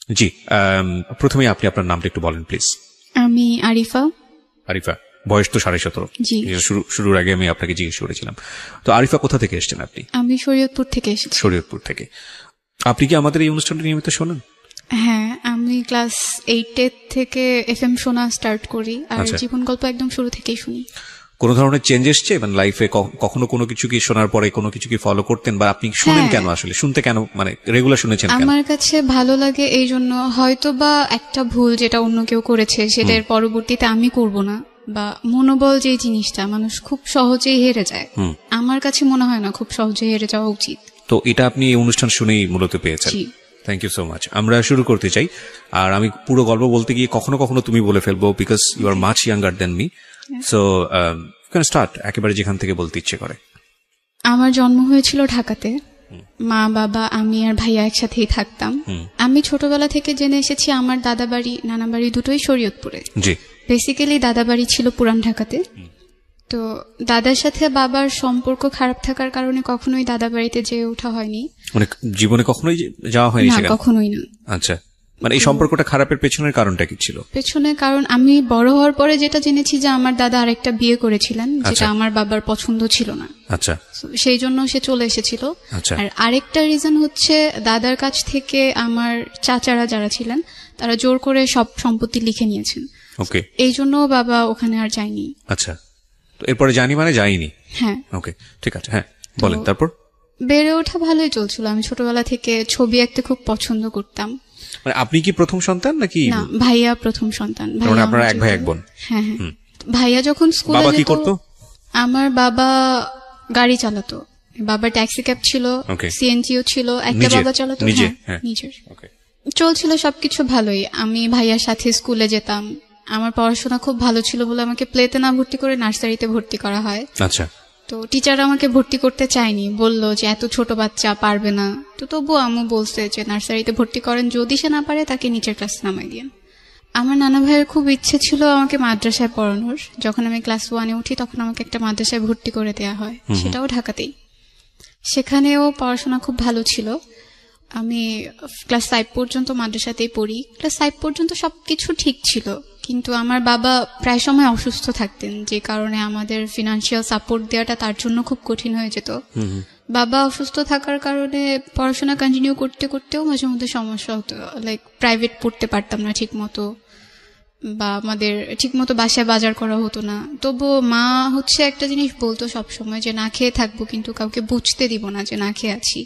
জি, প্রথমে আপনি আপনার নামটা একটু বলেন প্লিজ। আমি আরিফা। আরিফা, বয়স তো 17.5। জি। শুরুর আগে আমি আপনাকে জিজ্ঞেস করেছিলাম। তো আরিফা, কোথা থেকে এসেছেন আপনি? আমি শরীয়তপুর থেকে এসেছি। শরীয়তপুর থেকে। আপনি কি আমাদের এই অনুষ্ঠানটা নিয়মিত শোনেন? হ্যাঁ, আমি ক্লাস 8 থেকে এফএম শোনা স্টার্ট করি, আর জীবন গল্প একদম শুরু থেকেই শুনি। কোন ধরনের চেঞ্জ এসছে মানে লাইফে? কখনো কোনো কিছু কি শোনার পরে কোনো কিছু কি ফলো করতেন, বা আপনি শুনেন কেন আসলে, শুনতে কেন, মানে রেগুলার শুনেছেন কেন? আমার কাছে ভালো লাগে এই জন্য, হয়তো বা একটা ভুল যেটা অন্য কেউ করেছে সেটার পরবর্তীতে আমি করব না, বা মনোবল যে জিনিসটা মানুষ খুব সহজেই হেরে যায়, আমার কাছে মনে হয় না খুব সহজে হেরে যাওয়া উচিত। তো এটা আপনি এই অনুষ্ঠান শুনেই মূলত পেয়েছেন। Thank you so much. আমরা শুরু করতে চাই, আর আমি পুরো গল্প বলতে গিয়ে কখনো কখনো তুমি বলে ফেলবো, because you are much younger than me. So start একেবারে যেখান থেকে বলতে ইচ্ছে করে। আমার জন্ম হয়েছিল ঢাকাতে। মা বাবা আমি আর ভাইয়া একসাথেই থাকতাম। আমি ছোটবেলা থেকে জেনে এসেছি আমার দাদা বাড়ি নানা বাড়ি দুটোই শরীয়তপুরে। জি। বেসিক্যালি দাদা বাড়ি ছিল পুরান ঢাকাতে। তো দাদার সাথে বাবার সম্পর্ক খারাপ থাকার কারণে কখনোই দাদা বাড়িতে যেয়ে ওঠা হয়নি। মানে জীবনে কখনোই যাওয়া হয়নি সেখানে? কখনোই না। আচ্ছা, মানে এই সম্পর্কটা খারাপের পেছনের কারণটা কি ছিল? পেছনের কারণ আমি বড় হওয়ার পরে যেটা জেনেছি যে আমার দাদা আরেকটা বিয়ে করেছিলেন, যেটা আমার বাবার পছন্দ ছিল না। আচ্ছা। সেই জন্য সে চলে এসেছিল। আর আরেকটা রিজন হচ্ছে দাদার কাছ থেকে আমার চাচারা যারা ছিলেন তারা জোর করে সব সম্পত্তি লিখে নিয়েছেন। ওকে। এই জন্য বাবা ওখানে আর যায়নি। আচ্ছা, তো এরপরে জানি মানে যাইনি। হ্যাঁ। ওকে, ঠিক আছে। হ্যাঁ, বলেন। তারপর? বেড়ে ওঠা ভালোই চলছিল। আমি ছোটবেলা থেকে ছবি আঁকতে খুব পছন্দ করতাম। মানে আপনি কি প্রথম সন্তান নাকি? না, ভাইয়া প্রথম সন্তান। মানে আপনারা এক ভাই এক বোন? হ্যাঁ হ্যাঁ। ভাইয়া যখন স্কুলে বাবা কি করতো? আমার বাবা গাড়ি চালাতো। বাবা ট্যাক্সি ক্যাব ছিল, সিএনজিও ছিল, একটা বাবা চালাতো নিজের। চলছিল সবকিছু ভালোই। আমি ভাইয়ার সাথে স্কুলে যেতাম। আমার পড়াশোনা খুব ভালো ছিল বলে আমাকে প্লেতে না ভর্তি করে নার্সারিতে ভর্তি করা হয়। আচ্ছা। তো টিচার আমাকে ভর্তি করতে চায়নি, বললো যে এত ছোট বাচ্চা পারবে না। তো তবুও আম্মু বলছে যে নার্সারিতে ভর্তি করেন, যদি সে না পারে তাকে নিচের ক্লাসে নামাই দিন। আমার নানা ভাইয়ের খুব ইচ্ছে ছিল আমাকে মাদ্রাসায় পড়ানোর। যখন আমি ক্লাস 1-এ উঠি তখন আমাকে একটা মাদ্রাসায় ভর্তি করে দেওয়া হয়, সেটাও ঢাকাতেই। সেখানেও পড়াশোনা খুব ভালো ছিল। আমি ক্লাস 5 পর্যন্ত মাদ্রাসাতেই পড়ি। ক্লাস 5 পর্যন্ত সবকিছু ঠিক ছিল, কিন্তু আমার বাবা প্রায় সময় অসুস্থ থাকতেন, যে কারণে আমাদের ফিনান্সিয়াল সাপোর্ট দেওয়াটা তার জন্য খুব কঠিন হয়ে যেত। বাবা অসুস্থ থাকার কারণে পড়াশোনা কন্টিনিউ করতে করতেও মাঝে মধ্যে সমস্যা হতো। লাইক প্রাইভেট পড়তে পারতাম না ঠিক মতো, বা আমাদের ঠিক মতো বাসায় বাজার করা হতো না। তবুও মা হচ্ছে একটা জিনিস বলতো সবসময়, যে না খেয়ে থাকবো কিন্তু কাউকে বুঝতে দিব না যে না খেয়ে আছি।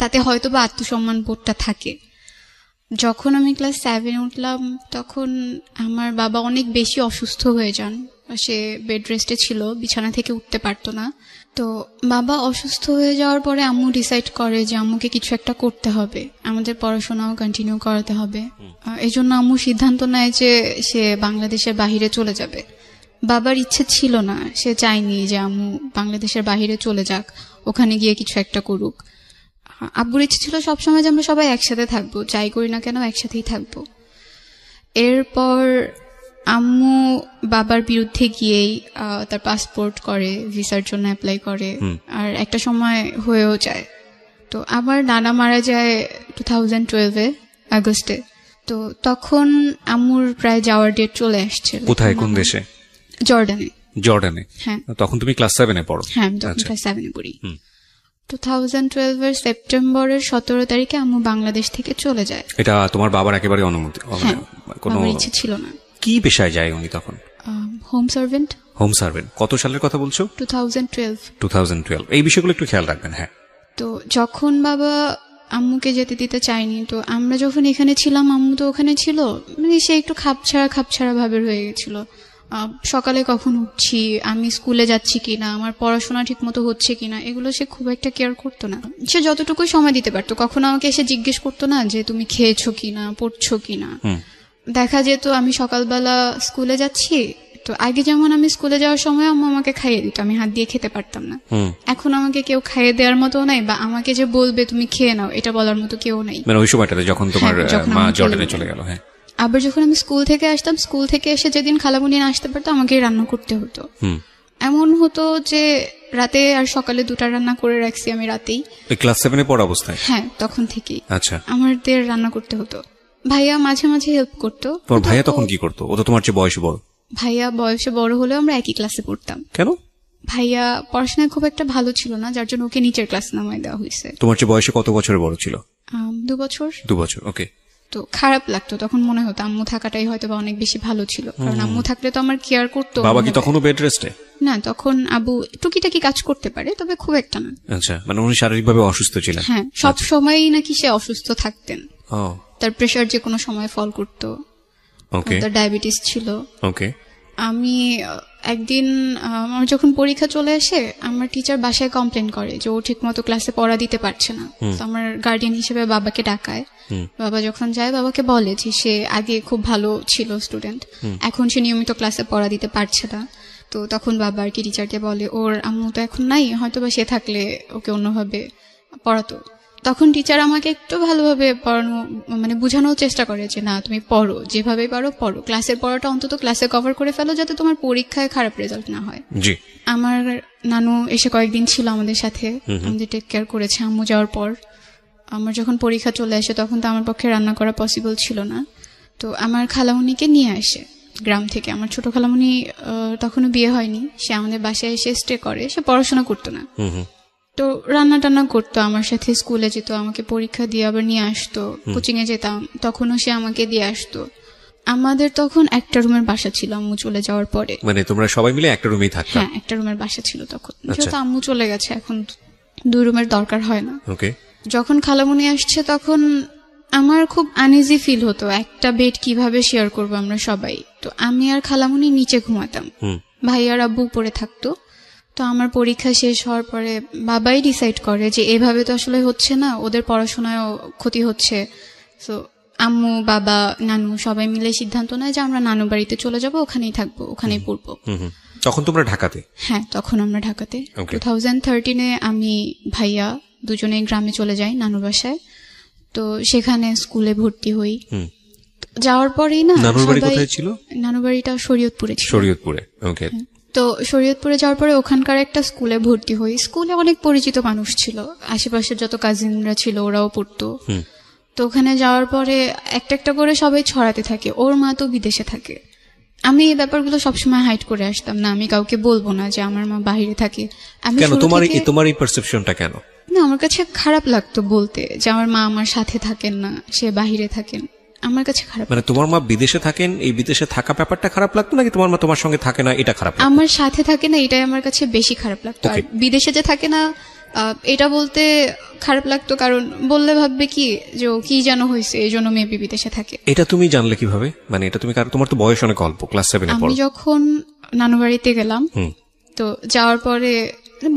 তাতে হয়তো বা আত্মসম্মান বোধটা থাকে। যখন আমি ক্লাস 7-এ উঠলাম তখন আমার বাবা অনেক বেশি অসুস্থ হয়ে যান। সে বেড রেস্টে ছিল, বিছানা থেকে উঠতে পারতো না। তো বাবা অসুস্থ হয়ে যাওয়ার পরে আম্মু ডিসাইড করে যে আম্মুকে কিছু একটা করতে হবে, আমাদের পড়াশোনাও কন্টিনিউ করাতে হবে। এই জন্য আম্মু সিদ্ধান্ত নেয় যে সে বাংলাদেশের বাহিরে চলে যাবে। বাবার ইচ্ছে ছিল না, সে চায়নি যে আম্মু বাংলাদেশের বাহিরে চলে যাক, ওখানে গিয়ে কিছু একটা করুক। আব্বুর ইচ্ছে ছিল সবসময় যে আমরা সবাই একসাথে থাকবো, যাই করি না কেন একসাথেই থাকবো। এরপর আম্মু বাবার বিরুদ্ধে গিয়েই তার পাসপোর্ট করে, ভিসার জন্য অ্যাপ্লাই করে, আর একটা সময় হয়েও যায়। তো আমার নানা মারা যায় 2012-এ আগস্টে। তো তখন আম্মুর প্রায় যাওয়ার ডেট চলে আসছে। কোথায়, কোন দেশে? জর্ডানে। জর্ডানে? হ্যাঁ। তখন তুমি ক্লাস 7-এ পড়ো? হ্যাঁ, আমি তখন ক্লাস 7-এ পড়ি। 2012-এর সেপ্টেম্বরের 17 তারিখে আম্মু বাংলাদেশ থেকে চলে যায়। এটা তোমার বাবার একেবারে অনুমতি? কোনো ইচ্ছে ছিল না। কি পেশায় যায় উনি তখন? Home servant. Home servant. কত সালের কথা বলছো? 2012। এই বিষয়গুলো একটু খেয়াল রাখবেন। হ্যাঁ। তো যখন বাবা আম্মুকে যেতে দিতে চায়নি, তো আমরা যখন এখানে ছিলাম আম্মু তো ওখানে ছিল, মানে সে একটু খাপছাড়া ভাবে রয়ে গেছিল। সকালে কখন উঠছি, আমি স্কুলে যাচ্ছি কিনা, আমার পড়াশোনা ঠিক মতো হচ্ছে কিনা, এগুলো সে খুব একটা কেয়ার করতো না। সে যতটুকুই সময় দিতে পারতো, কখনো আমাকে এসে জিজ্ঞেস করতো না যে তুমি খেয়েছো কিনা, পড়ছো কিনা। দেখা যেত আমি সকালবেলা স্কুলে যাচ্ছি, তো আগে যেমন আমি স্কুলে যাওয়ার সময় আম্মু আমাকে খাইয়ে দিত, আমি হাত দিয়ে খেতে পারতাম না। এখন আমাকে কেউ খাইয়ে দেওয়ার মতো নাই, বা আমাকে যে বলবে তুমি খেয়ে নাও এটা বলার মতো কেউ নাই। মানে ওই সময়টাতে যখন তোমার মা জর্ডানে চলে গেল। হ্যাঁ। আবার যখন আমি স্কুল থেকে আসতাম, স্কুল থেকে এসে যেদিন খালামুনি না আসতে পারতো আমাকে রান্না করতে হতো। এমন হতো যে রাতে আর সকালে দুটা রান্না করে রাখছি আমি রাতেই। ক্লাস 7-এ পড়া অবস্থায়? হ্যাঁ, তখন থেকেই। আচ্ছা। আমাদের রান্না করতে হতো। ভাইয়া মাঝে মাঝে হেল্প করতো। তোমার ভাইয়া তখন কি করতো? ও তো তোমার চেয়ে বয়সে বড়। ভাইয়া বয়সে বড় হলেও আমরা একই ক্লাসে পড়তাম। কেন? ভাইয়া পড়াশোনায় খুব একটা ভালো ছিল না, যার জন্য ওকে নিচের ক্লাস নামায় দেওয়া হয়েছে। তোমার চেয়ে বয়সে কত বছরের বড় ছিল? 2 বছর। 2 বছর, ওকে। তো খারাপ লাগতো তখন, মনে হতো আম্মু থাকাটাই হয়তো বা অনেক বেশি ভালো ছিল, কারণ আম্মু থাকলে তো আমার কেয়ার করতো। বাবা কি তখনও বেড রেস্টে? না, তখন আবু টুকিটাকি কাজ করতে পারে, তবে খুব একটা না। আচ্ছা, মানে উনি শারীরিকভাবে অসুস্থ ছিলেন? হ্যাঁ, সব সময়ই নাকি সে অসুস্থ থাকতেন। ও, তার প্রেশার যে কোনো সময় ফল করতো, ওকে, তার ডায়াবেটিস ছিল। ওকে। আমি একদিন আমার যখন পরীক্ষা চলে আসে, আমার টিচার বাসায় কমপ্লেন করে যে ও ঠিক মতো ক্লাসে পড়া দিতে পারছে না। তো আমার গার্ডিয়ান হিসেবে বাবাকে ডাকায়। বাবা যখন যায়, বাবাকে বলে যে সে আগে খুব ভালো ছিল স্টুডেন্ট, এখন সে নিয়মিত ক্লাসে পড়া দিতে পারছে না। তো তখন বাবা আর কি টিচারকে বলে ওর আম্মু তো এখন নাই, হয়তো বা সে থাকলে ওকে অন্যভাবে পড়াতো। তখন টিচার আমাকে একটু ভালোভাবে পড়ানো, মানে বোঝানোর চেষ্টা করে যে না, তুমি পড়ো, যেভাবে পারো পড়ো, ক্লাসের পড়াটা অন্তত ক্লাসে কভার করে ফেলো, যাতে তোমার পরীক্ষায় খারাপ রেজাল্ট না হয়। জি। আমার নানু এসে কয়েকদিন ছিল আমাদের সাথে, আমাদের টেক কেয়ার করেছে আম্মু যাওয়ার পর। আমার যখন পরীক্ষা চলে আসে, তখন তো আমার পক্ষে রান্না করা পসিবল ছিল না। তো আমার খালামুনিকে নিয়ে আসে গ্রাম থেকে। আমার ছোট খালামুনি তখনও বিয়ে হয়নি, সে আমাদের বাসায় এসে স্টে করে, সে পড়াশোনা করতো না। তো রান্না টান্না করতো, আমার সাথে স্কুলে যেত, আমাকে পরীক্ষা দিয়ে আবার নিয়ে আসতো। কোচিং এ যেতাম, তখনও সে আমাকে দিয়ে আসতো। আমাদের তখন একটা রুমের বাসা ছিল আম্মু চলে যাওয়ার পরে। মানে তোমরা সবাই মিলে একটা রুমেই থাকতে? হ্যাঁ, একটা রুমের বাসা ছিল তখন, যেহেতু আম্মু চলে গেছে এখন 2 রুমের দরকার হয় না। ওকে। যখন খালামুনি আসছে, তখন আমার খুব আনইজি ফিল হতো, একটা বেড কিভাবে শেয়ার করবো আমরা সবাই। তো আমি আর খালামুনি নিচে ঘুমাতাম, ভাই আর আব্বু উপরে থাকতো। তো আমার পরীক্ষা শেষ হওয়ার পরে বাবাই ডিসাইড করে যে এভাবে তো আসলে হচ্ছে না, ওদের পড়াশোনায়ও ক্ষতি হচ্ছে। তো আম্মু, বাবা, নানু সবাই মিলে সিদ্ধান্ত নেয় যে আমরা নানু বাড়িতে চলে যাব, ওখানেই থাকবো, ওখানেই পড়বো। তখন তোমরা ঢাকাতে? হ্যাঁ, তখন আমরা ঢাকাতে। 2013-এ আমি ভাইয়া দুজনে গ্রামে চলে যাই নানুর বাসায়। তো সেখানে স্কুলে ভর্তি হই। যাওয়ার পরেই না, নানুর বাড়ি কোথায় ছিল? নানুর বাড়িটা শরীয়তপুরে ছিল। শরীয়তপুরে, ওকে। তো শরীয়তপুরে যাওয়ার পরে ওখানকার একটা স্কুলে ভর্তি হই। স্কুলে অনেক পরিচিত মানুষ ছিল, আশেপাশের যত কাজিনরা ছিল ওরাও পড়তো। তো ওখানে যাওয়ার পরে একটা একটা করে সবাই ছড়াতে থাকে, ওর মা তো বিদেশে থাকে। আমি এই ব্যাপারগুলো সবসময় হাইড করে আসতাম, না আমি কাউকে বলবো না যে আমার মা বাইরে থাকে। আমি কেন তোমার এই পারসেপশনটা কেন? না, আমার কাছে খারাপ লাগতো বলতে যে আমার মা আমার সাথে থাকেন না, সে বাইরে থাকেন। আমার কাছে খারাপ, মানে তোমার মা বিদেশে থাকেন, এই বিদেশে থাকা ব্যাপারটা খারাপ লাগতো, নাকি তোমার মা তোমার সঙ্গে থাকে না এটা খারাপ লাগতো? আমার সাথে থাকে না, এটাই আমার কাছে বেশি খারাপ লাগতো। আর বিদেশে যে থাকে না এটা বলতে খারাপ লাগতো, কারণ বললে ভাববে কি যে ও কি যেন হয়েছে, এই জন্য মেবি বিদেশে থাকে। এটা তুমি জানলে কিভাবে? মানে এটা তুমি, তোমার তো বয়স অনেক অল্প, ক্লাস 7 এ পড়ো। আমি যখন নানু বাড়িতে গেলাম, তো যাওয়ার পরে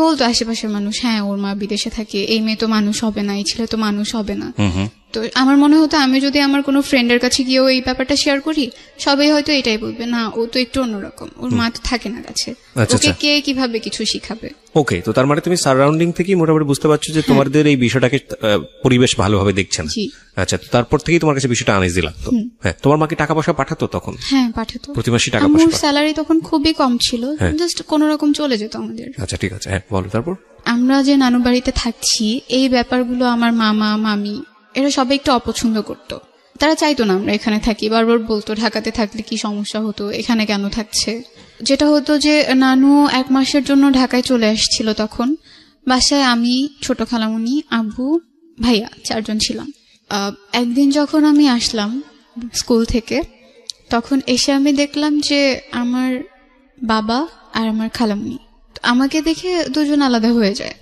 বলতো আশেপাশের মানুষ, হ্যাঁ ওর মা বিদেশে থাকে, এই মেয়ে তো মানুষ হবে না, এই ছেলে তো মানুষ হবে না। তো আমার মনে হতো আমি যদি আমার কোনো ফ্রেন্ডের কাছে গিয়েও এই ব্যাপারটা শেয়ার করি, সবাই হয়তো এটাই বলবে, না ও তো একটু অন্যরকম, ওর মা তো থাকে না কাছে, ওকে কে কিভাবে কিছু শিখাবে। ওকে, তো তার মানে তুমি সারাউন্ডিং থেকে মোটামুটি বুঝতে পারছো যে তোমাদের এই বিষয়টাকে পরিবেশ ভালোভাবে দেখছে না। আচ্ছা, তো তারপর থেকেই তোমার কাছে বিষয়টা আনইজি লাগতো। হ্যাঁ, তোমার মাকে টাকা পয়সা পাঠাতো তখন? হ্যাঁ, পাঠাতো, প্রতি মাসে টাকা পয়সা। আমার স্যালারি তখন খুবই কম ছিল, জাস্ট কোনো রকম চলে যেত আমাদের। আচ্ছা, ঠিক আছে, হ্যাঁ বলো। তারপর আমরা যে নানু বাড়িতে থাকছি, এই ব্যাপারগুলো আমার মামা মামি এরা সবাই একটু অপছন্দ করতো। তারা চাইতো না আমরা এখানে থাকি, বারবার বলতো ঢাকাতে থাকলে কি সমস্যা হতো, এখানে কেন থাকছে। যেটা হতো যে নানু 1 মাসের জন্য ঢাকায় চলে আসছিল, তখন বাসায় আমি, ছোট খালামুনি, আব্বু, ভাইয়া 4 জন ছিলাম। একদিন যখন আমি আসলাম স্কুল থেকে, তখন এসে আমি দেখলাম যে আমার বাবা আর আমার খালামুনি আমাকে দেখে দুজন আলাদা হয়ে যায়।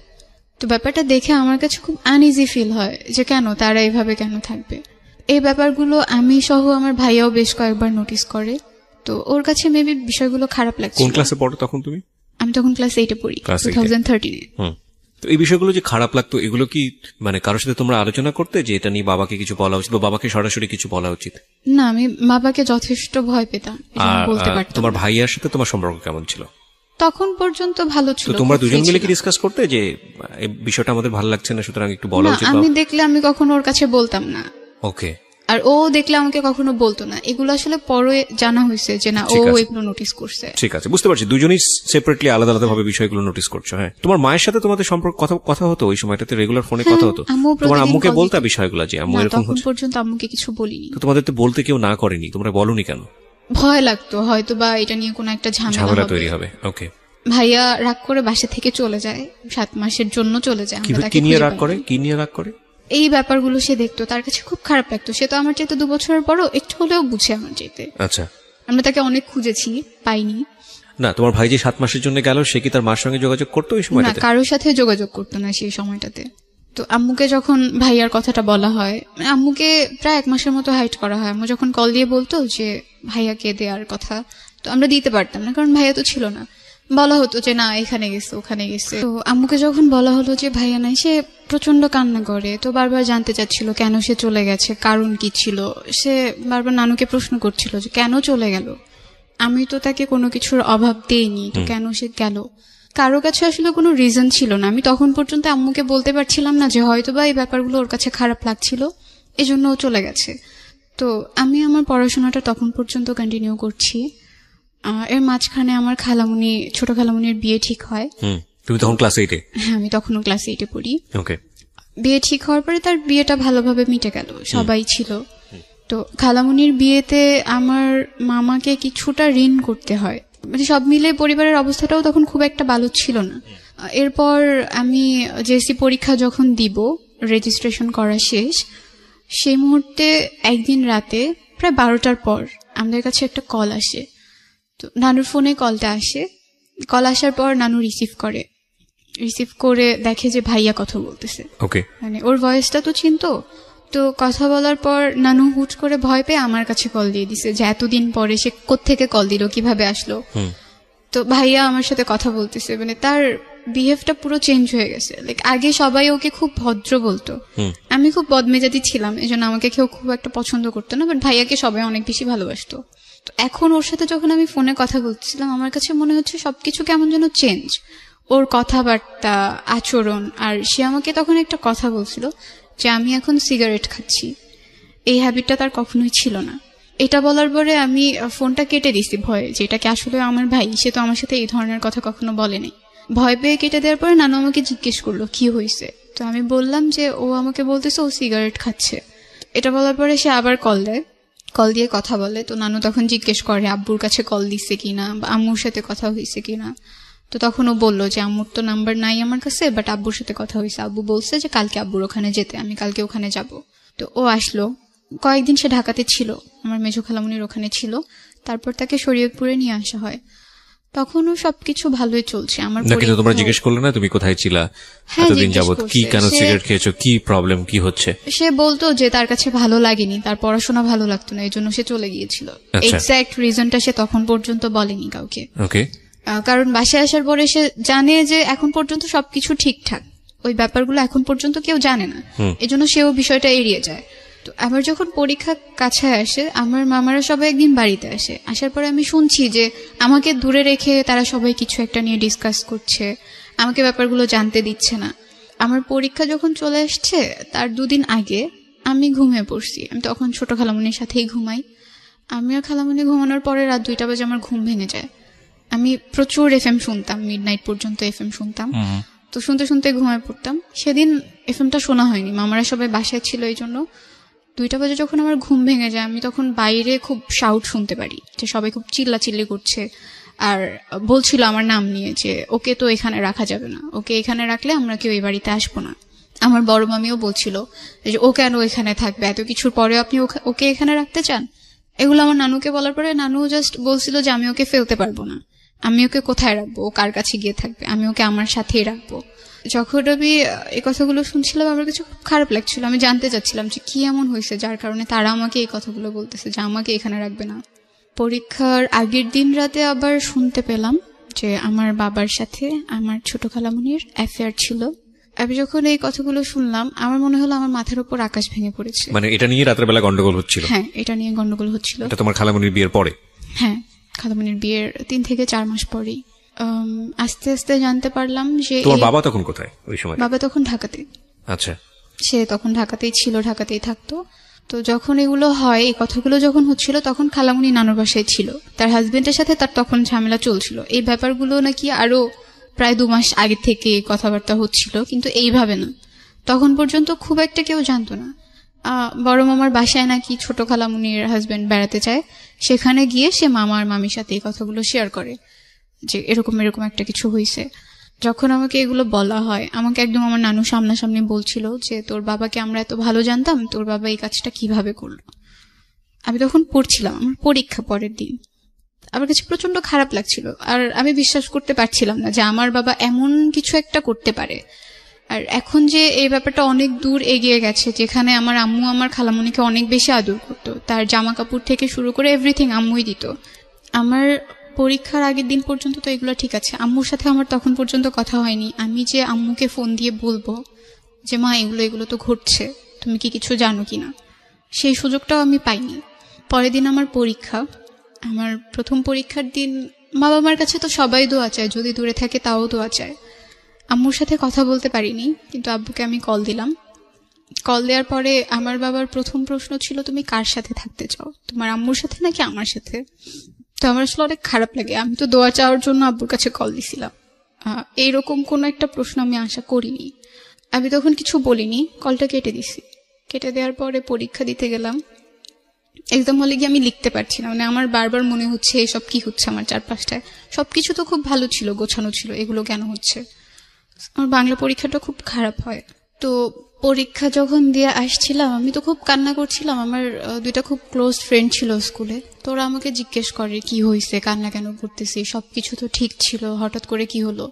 তো ব্যাপারটা দেখে আমার কাছে খুব আনইজি ফিল হয় যে কেন তারা এইভাবে কেন থাকবে। এই ব্যাপারগুলো আমি সহ আমার ভাইয়াও বেশ কয়েকবার নোটিস করে। তো ওর কাছে মেবি বিষয়গুলো খারাপ লাগছে। কোন ক্লাসে পড়ো তখন তুমি? আমি তখন ক্লাস 8 এ পড়ি, 2013-এ। তো এই বিষয়গুলো যে খারাপ লাগতো, এগুলো কি মানে কারোর সাথে তোমরা আলোচনা করতে যে এটা নিয়ে বাবাকে কিছু বলা উচিত, বা বাবাকে সরাসরি কিছু বলা উচিত? না, আমি বাবাকে যথেষ্ট ভয় পেতাম, বলতে পারতাম। তোমার ভাইয়ার সাথে তোমার সম্পর্ক কেমন ছিল? তখন পর্যন্ত ভালো ছিল। তোমরা দুজন মিলে কি ডিসকাস করতে যে এই বিষয়টা আমাদের ভালো লাগছে না, সুতরাং একটু বলা উচিত? আমি দেখলে আমি কখনো ওর কাছে বলতাম না। ওকে, আর ও দেখলে আমাকে কখনো বলতো না, এগুলো আসলে পরে জানা হয়েছে যে না ও এগুলো নোটিস করছে। ঠিক আছে, বুঝতে পারছি, দুজনেই সেপারেটলি আলাদা আলাদা ভাবে বিষয়গুলো নোটিস করছো। হ্যাঁ, তোমার মায়ের সাথে তোমাদের সম্পর্ক কথা হতো ওই সময়টাতে, রেগুলার ফোনে কথা হতো? তোমার আম্মুকে বলতে বিষয়গুলো যে আম্মু এরকম তখন পর্যন্ত আম্মুকে কিছু বলিনি। তো তোমাদের তো বলতে কেউ না করেনি, তোমরা বলনি কেন? ভয় লাগতো হয়তো বা এটা নিয়ে কোনো একটা ঝামেলা তৈরি হবে। ওকে। ভাইয়া রাগ করে বাসা থেকে চলে যায়, 7 মাসের জন্য চলে যায়। কি নিয়ে রাগ করে? কি নিয়ে রাগ করে? এই ব্যাপারগুলো সে দেখতো, তার কাছে খুব খারাপ লাগতো। সে তো আমার চাইতে 2 বছরের বড়, একটু হলেও বুঝে আমার চাইতে। আচ্ছা। আমরা তাকে অনেক খুঁজেছি, পাইনি। না, তোমার ভাই যে 7 মাসের জন্য গেল, সে কি তার মার সঙ্গে যোগাযোগ করতো ওই সময়টাতে? না, কারোর সাথে যোগাযোগ করতো না সেই সময়টাতে। তো আম্মুকে যখন ভাইয়ার কথাটা বলা হয়, আম্মুকে প্রায় 1 মাসের মতো হাইড করা হয়। আম্মু যখন কল দিয়ে বলতো যে ভাইয়াকে দেওয়ার কথা, তো আমরা দিতে পারতাম না, কারণ ভাইয়া তো ছিল না। বলা হতো যে না এখানে গেছে ওখানে গেছে। তো আম্মুকে যখন বলা হলো যে ভাইয়া নাই, সে প্রচন্ড কান্না করে। তো বারবার জানতে চাচ্ছিল কেন সে চলে গেছে, কারণ কি ছিল। সে বারবার নানুকে প্রশ্ন করছিল যে কেন চলে গেল, আমি তো তাকে কোনো কিছুর অভাব দেইনি, তো কেন সে গেল। কারো কাছে আসলে কোনো রিজন ছিল না। আমি তখন পর্যন্ত আম্মুকে বলতে পারছিলাম না যে হয়তোবা এই ব্যাপারগুলো ওর কাছে খারাপ লাগছিল, এজন্য ও চলে গেছে। তো আমি আমার পড়াশোনাটা তখন পর্যন্ত কন্টিনিউ করছি। এর মাঝখানে আমার খালামুনি, ছোট খালামুনির বিয়ে ঠিক হয়। তুমি তখন ক্লাস 8-এ? হ্যাঁ, আমি তখনও ক্লাস 8-এ পড়ি। ওকে। বিয়ে ঠিক হওয়ার পরে তার বিয়েটা ভালোভাবে মিটে গেল, সবাই ছিল। তো খালামুনির বিয়েতে আমার মামাকে কিছুটা ঋণ করতে হয়, মানে সব মিলে পরিবারের অবস্থাটাও তখন খুব একটা ভালো ছিল না। এরপর আমি জেএসসি পরীক্ষা যখন দিব, রেজিস্ট্রেশন করা শেষ, সেই মুহূর্তে একদিন রাতে প্রায় 12টার পর আমাদের কাছে একটা কল আসে। তো নানুর ফোনে কলটা আসে। কল আসার পর নানু রিসিভ করে দেখে যে ভাইয়া কথা বলতেছে। ওকে। মানে ওর ভয়েসটা তো চিনতো। তো কথা বলার পর নানু হুট করে ভয় পেয়ে আমার কাছে কল দিয়ে দিছে যে এতদিন পরে সে কোত্থেকে কল দিল, কিভাবে আসলো। তো ভাইয়া আমার সাথে কথা বলতেছে, মানে তার বিহেভটা পুরো চেঞ্জ হয়ে গেছে। লাইক আগে সবাই ওকে খুব ভদ্র বলতো, আমি খুব বদমেজাজি ছিলাম, এজন্য আমাকে কেউ খুব একটা পছন্দ করতো না, বাট ভাইয়াকে সবাই অনেক বেশি ভালোবাসতো। তো এখন ওর সাথে যখন আমি ফোনে কথা বলছিলাম, আমার কাছে মনে হচ্ছে সবকিছু কেমন যেন চেঞ্জ, ওর কথাবার্তা, আচরণ। আর সে আমাকে তখন একটা কথা বলছিল যে আমি এখন সিগারেট খাচ্ছি, এই হ্যাবিটটা তার কখনোই ছিল না। এটা বলার পরে আমি ফোনটা কেটে দিছি ভয়ে, যে এটাকে আসলে আমার ভাই, সে তো আমার সাথে এই ধরনের কথা কখনো বলেনি। ভয় পেয়ে কেটে দেওয়ার পরে নানু আমাকে জিজ্ঞেস করলো কি হয়েছে। তো আমি বললাম যে ও আমাকে বলতেছে ও সিগারেট খাচ্ছে। এটা বলার পরে সে আবার কল দেয়, কল দিয়ে কথা বলে। তো নানু তখন জিজ্ঞেস করে আব্বুর কাছে কল দিচ্ছে কিনা বা আম্মুর সাথে কথা হয়েছে কিনা। তো তখন ও বললো যে আম্মুর তো নাম্বার নাই আমার কাছে, বাট আব্বুর সাথে কথা হয়েছে, আব্বু বলছে যে কালকে আব্বুর ওখানে যেতে, আমি কালকে ওখানে যাব। তো ও আসলো, কয়েকদিন সে ঢাকাতে ছিল, আমার মেজো খালামুনির ওখানে ছিল। তারপর তাকে শরীয়তপুরে নিয়ে আসা হয়। তখনও সবকিছু ভালোই চলছে। আমার কিন্তু তোমরা জিজ্ঞেস করলে না তুমি কোথায় ছিলা এতদিন যাবত, কি কেন সিগারেট খেয়েছো, কি প্রবলেম, কি হচ্ছে? সে বলতো যে তার কাছে ভালো লাগেনি, তার পড়াশোনা ভালো লাগতো না, এই জন্য সে চলে গিয়েছিল। এক্সাক্ট রিজনটা সে তখন পর্যন্ত বলেনি কাউকে। ওকে। কারণ বাসায় আসার পরে সে জানে যে এখন পর্যন্ত সবকিছু ঠিকঠাক, ওই ব্যাপারগুলো এখন পর্যন্ত কেউ জানে না, এজন্য সেও বিষয়টা এড়িয়ে যায়। তো আবার যখন পরীক্ষা কাছে আসে, আমার মামারা সবাই একদিন বাড়িতে আসে। আসার পরে আমি শুনছি যে আমাকে দূরে রেখে তারা সবাই কিছু একটা নিয়ে ডিসকাস করছে, আমাকে ব্যাপারগুলো জানতে দিচ্ছে না। আমার পরীক্ষা যখন চলে আসছে তার 2 দিন আগে আমি ঘুমিয়ে পড়ছি। আমি তখন ছোট খালামুনির সাথেই ঘুমাই। আমি আর খালামুনি ঘুমানোর পরে রাত 2টা বাজে আমার ঘুম ভেঙে যায়। আমি প্রচুর এফএম শুনতাম, মিডনাইট পর্যন্ত এফএম শুনতাম। তো শুনতে শুনতে ঘুমায় পড়তাম। সেদিন এফএমটা শোনা হয়নি, মামারা সবাই বাসায় ছিল, এই জন্য 2টা বাজে যখন আমার ঘুম ভেঙে যায়, আমি তখন বাইরে খুব শাউট শুনতে পারি যে সবাই খুব চিল্লাচিল্লি করছে আর বলছিল আমার নাম নিয়ে যে ওকে তো এখানে রাখা যাবে না, ওকে এখানে রাখলে আমরা কেউ এই বাড়িতে আসবো না। আমার বড় মামিও বলছিল যে ও কেন এখানে থাকবে, এত কিছুর পরে আপনি ওকে এখানে রাখতে চান। এগুলো আমার নানুকে বলার পরে নানু জাস্ট বলছিল যে আমি ওকে ফেলতে পারবো না, আমি ওকে কোথায় রাখবো, ও কার কাছে গিয়ে থাকবে, আমি ওকে আমার সাথেই রাখবো। যখন আমি এই কথাগুলো শুনছিলাম আমার কাছে খুব খারাপ লাগছিল। আমি জানতে চাচ্ছিলাম যে কি এমন হয়েছে যার কারণে তারা আমাকে এই কথাগুলো বলতেছে যে আমাকে এখানে রাখবে না। পরীক্ষার আগের দিন রাতে আবার শুনতে পেলাম যে আমার বাবার সাথে আমার ছোট খালামুনির অ্যাফেয়ার ছিল। আমি যখন এই কথাগুলো শুনলাম আমার মনে হলো আমার মাথার উপর আকাশ ভেঙে পড়েছে। মানে এটা নিয়ে রাতের বেলা গন্ডগোল হচ্ছিল? হ্যাঁ, এটা নিয়ে গন্ডগোল হচ্ছিল। এটা তোমার খালামুনির বিয়ের পরে? হ্যাঁ, খালামুনির বিয়ের 3 থেকে 4 মাস পরেই আস্তে আস্তে জানতে পারলাম যে তোমার বাবা তখন কোথায় ওই সময়? বাবা তখন ঢাকাতে। আচ্ছা। সে তখন ঢাকাতেই ছিল, ঢাকাতেই থাকতো। তো যখন এগুলো হয়, এই কথাগুলো যখন হচ্ছিল, তখন খালামণি নানুর বাসায় ছিল, তার হাজবেন্ডের সাথে তার তখন ঝামেলা চলছিল। এই ব্যাপারগুলো নাকি আরো প্রায় 2 মাস আগে থেকে কথাবার্তা হচ্ছিল, কিন্তু এইভাবে না। তখন পর্যন্ত খুব একটা কেউ জানতো না। বড় মামার বাসায় নাকি ছোট খালামুনির হাজবেন্ড বেড়াতে চায়, সেখানে গিয়ে সে মামা আর মামির সাথে এই কথাগুলো শেয়ার করে যে এরকম এরকম একটা কিছু হয়েছে। যখন আমাকে এগুলো বলা হয়, আমাকে একদম আমার নানু সামনাসামনি বলছিল যে তোর বাবাকে আমরা এত ভালো জানতাম, তোর বাবা এই কাজটা কিভাবে করলো। আমি তখন পড়ছিলাম, আমার পরীক্ষা পরের দিন। আমার কাছে প্রচন্ড খারাপ লাগছিল, আর আমি বিশ্বাস করতে পারছিলাম না যে আমার বাবা এমন কিছু একটা করতে পারে। আর এখন যে এই ব্যাপারটা অনেক দূর এগিয়ে গেছে, যেখানে আমার আম্মু আমার খালামণিকে অনেক বেশি আদর করতো, তার জামা কাপড় থেকে শুরু করে এভরিথিং আম্মুই দিত। আমার পরীক্ষার আগের দিন পর্যন্ত তো এগুলো ঠিক আছে, আম্মুর সাথে আমার তখন পর্যন্ত কথা হয়নি। আমি যে আম্মুকে ফোন দিয়ে বলবো যে মা এগুলো তো ঘটছে, তুমি কি কিছু জানো কিনা, সেই সুযোগটাও আমি পাইনি। পরের দিন আমার পরীক্ষা, আমার প্রথম পরীক্ষার দিন মা বাবার কাছে তো সবাই দোয়া চায়, যদি দূরে থাকে তাও দোয়া চায়। আম্মুর সাথে কথা বলতে পারিনি, কিন্তু আব্বুকে আমি কল দিলাম। কল দেওয়ার পরে আমার বাবার প্রথম প্রশ্ন ছিল, তুমি কার সাথে থাকতে চাও, তোমার আম্মুর সাথে নাকি আমার সাথে? তো আমার আসলে অনেক খারাপ লাগে, আমি তো দোয়া চাওয়ার জন্য আব্বুর কাছে কল দিছিলাম। এইরকম কোনো একটা প্রশ্ন আমি আশা করিনি। আমি তখন কিছু বলিনি, কলটা কেটে দিছি। কেটে দেওয়ার পরে পরীক্ষা দিতে গেলাম। এক্সাম হলে গিয়ে আমি লিখতে পারছি না, মানে আমার বারবার মনে হচ্ছে এসব কি হচ্ছে আমার চারপাশটায়। সবকিছু তো খুব ভালো ছিল, গোছানো ছিল, এগুলো কেন হচ্ছে? আমার বাংলা পরীক্ষাটা খুব খারাপ হয়। তো পরীক্ষা যখন দিয়ে আসছিলাম, আমি তো খুব কান্না করছিলাম। আমার 2টা খুব ক্লোজ ফ্রেন্ড ছিল স্কুলে, তো ওরা আমাকে জিজ্ঞেস করে কি হয়েছে, কান্না কেন করতেছি, সবকিছু তো ঠিক ছিল, হঠাৎ করে কি হলো?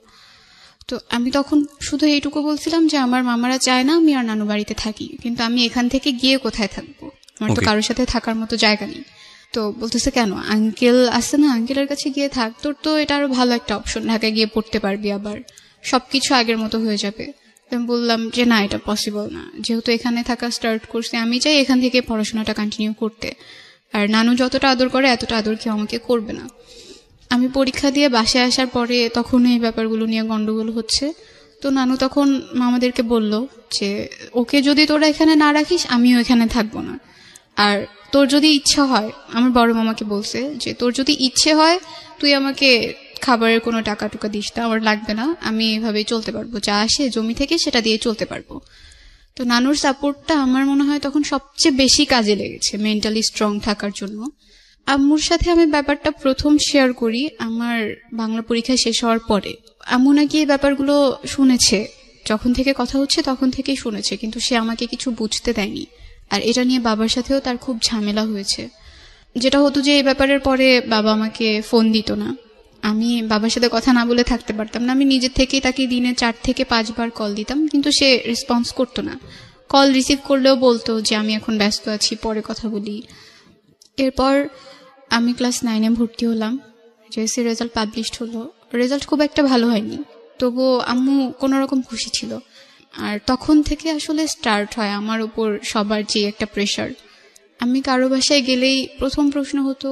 তো আমি তখন শুধু এইটুকু বলছিলাম যে আমার মামারা চায় না আমি আর নানু বাড়িতে থাকি, কিন্তু আমি এখান থেকে গিয়ে কোথায় থাকবো, আমার তো কারোর সাথে থাকার মতো জায়গা নেই। তো বলতেছে কেন, আঙ্কেল আছে না, আঙ্কেলের কাছে গিয়ে থাক, তোর তো এটা আরো ভালো একটা অপশন, ঢাকায় গিয়ে পড়তে পারবি, আবার সবকিছু আগের মতো হয়ে যাবে। আমি বললাম যে না, এটা পসিবল না, যেহেতু এখানে থাকা স্টার্ট করছি, আমি চাই এখান থেকে পড়াশোনাটা কন্টিনিউ করতে। আর নানু যতটা আদর করে এতটা আদর কেউ আমাকে করবে না। আমি পরীক্ষা দিয়ে বাসায় আসার পরে তখন এই ব্যাপারগুলো নিয়ে গন্ডগোল হচ্ছে। তো নানু তখন মামাদেরকে বলল যে ওকে যদি তোরা এখানে না রাখিস, আমিও এখানে থাকবো না। আর তোর যদি ইচ্ছা হয়, আমার বড় মামাকে বলছে যে তোর যদি ইচ্ছে হয় তুই আমাকে খাবারের কোনো টাকা টুকা দিস না, আমার লাগবে না, আমি এভাবেই চলতে পারবো, যা আসে জমি থেকে সেটা দিয়ে চলতে পারবো। তো নানুর সাপোর্টটা আমার মনে হয় তখন সবচেয়ে বেশি কাজে লেগেছে মেন্টালি স্ট্রং থাকার জন্য। আম্মুর সাথে আমি ব্যাপারটা প্রথম শেয়ার করি আমার বাংলা পরীক্ষা শেষ হওয়ার পরে। আম্মু নাকি এই ব্যাপারগুলো শুনেছে, যখন থেকে কথা হচ্ছে তখন থেকেই শুনেছে, কিন্তু সে আমাকে কিছু বুঝতে দেয়নি। আর এটা নিয়ে বাবার সাথেও তার খুব ঝামেলা হয়েছে। যেটা হতো যে এই ব্যাপারের পরে বাবা আমাকে ফোন দিত না, আমি বাবার সাথে কথা না বলে থাকতে পারতাম না। আমি নিজের থেকেই তাকে দিনে 4 থেকে 5 বার কল দিতাম, কিন্তু সে রেসপন্স করতো না। কল রিসিভ করলেও বলতো যে আমি এখন ব্যস্ত আছি, পরে কথা বলি। এরপর আমি ক্লাস 9-এ ভর্তি হলাম, জেএসসি রেজাল্ট পাবলিশড হলো। রেজাল্ট খুব একটা ভালো হয়নি, তবুও আম্মু কোনো রকম খুশি ছিল। আর তখন থেকে আসলে স্টার্ট হয় আমার উপর সবার যে একটা প্রেশার। আমি কারো বাসায় গেলেই প্রথম প্রশ্ন হতো,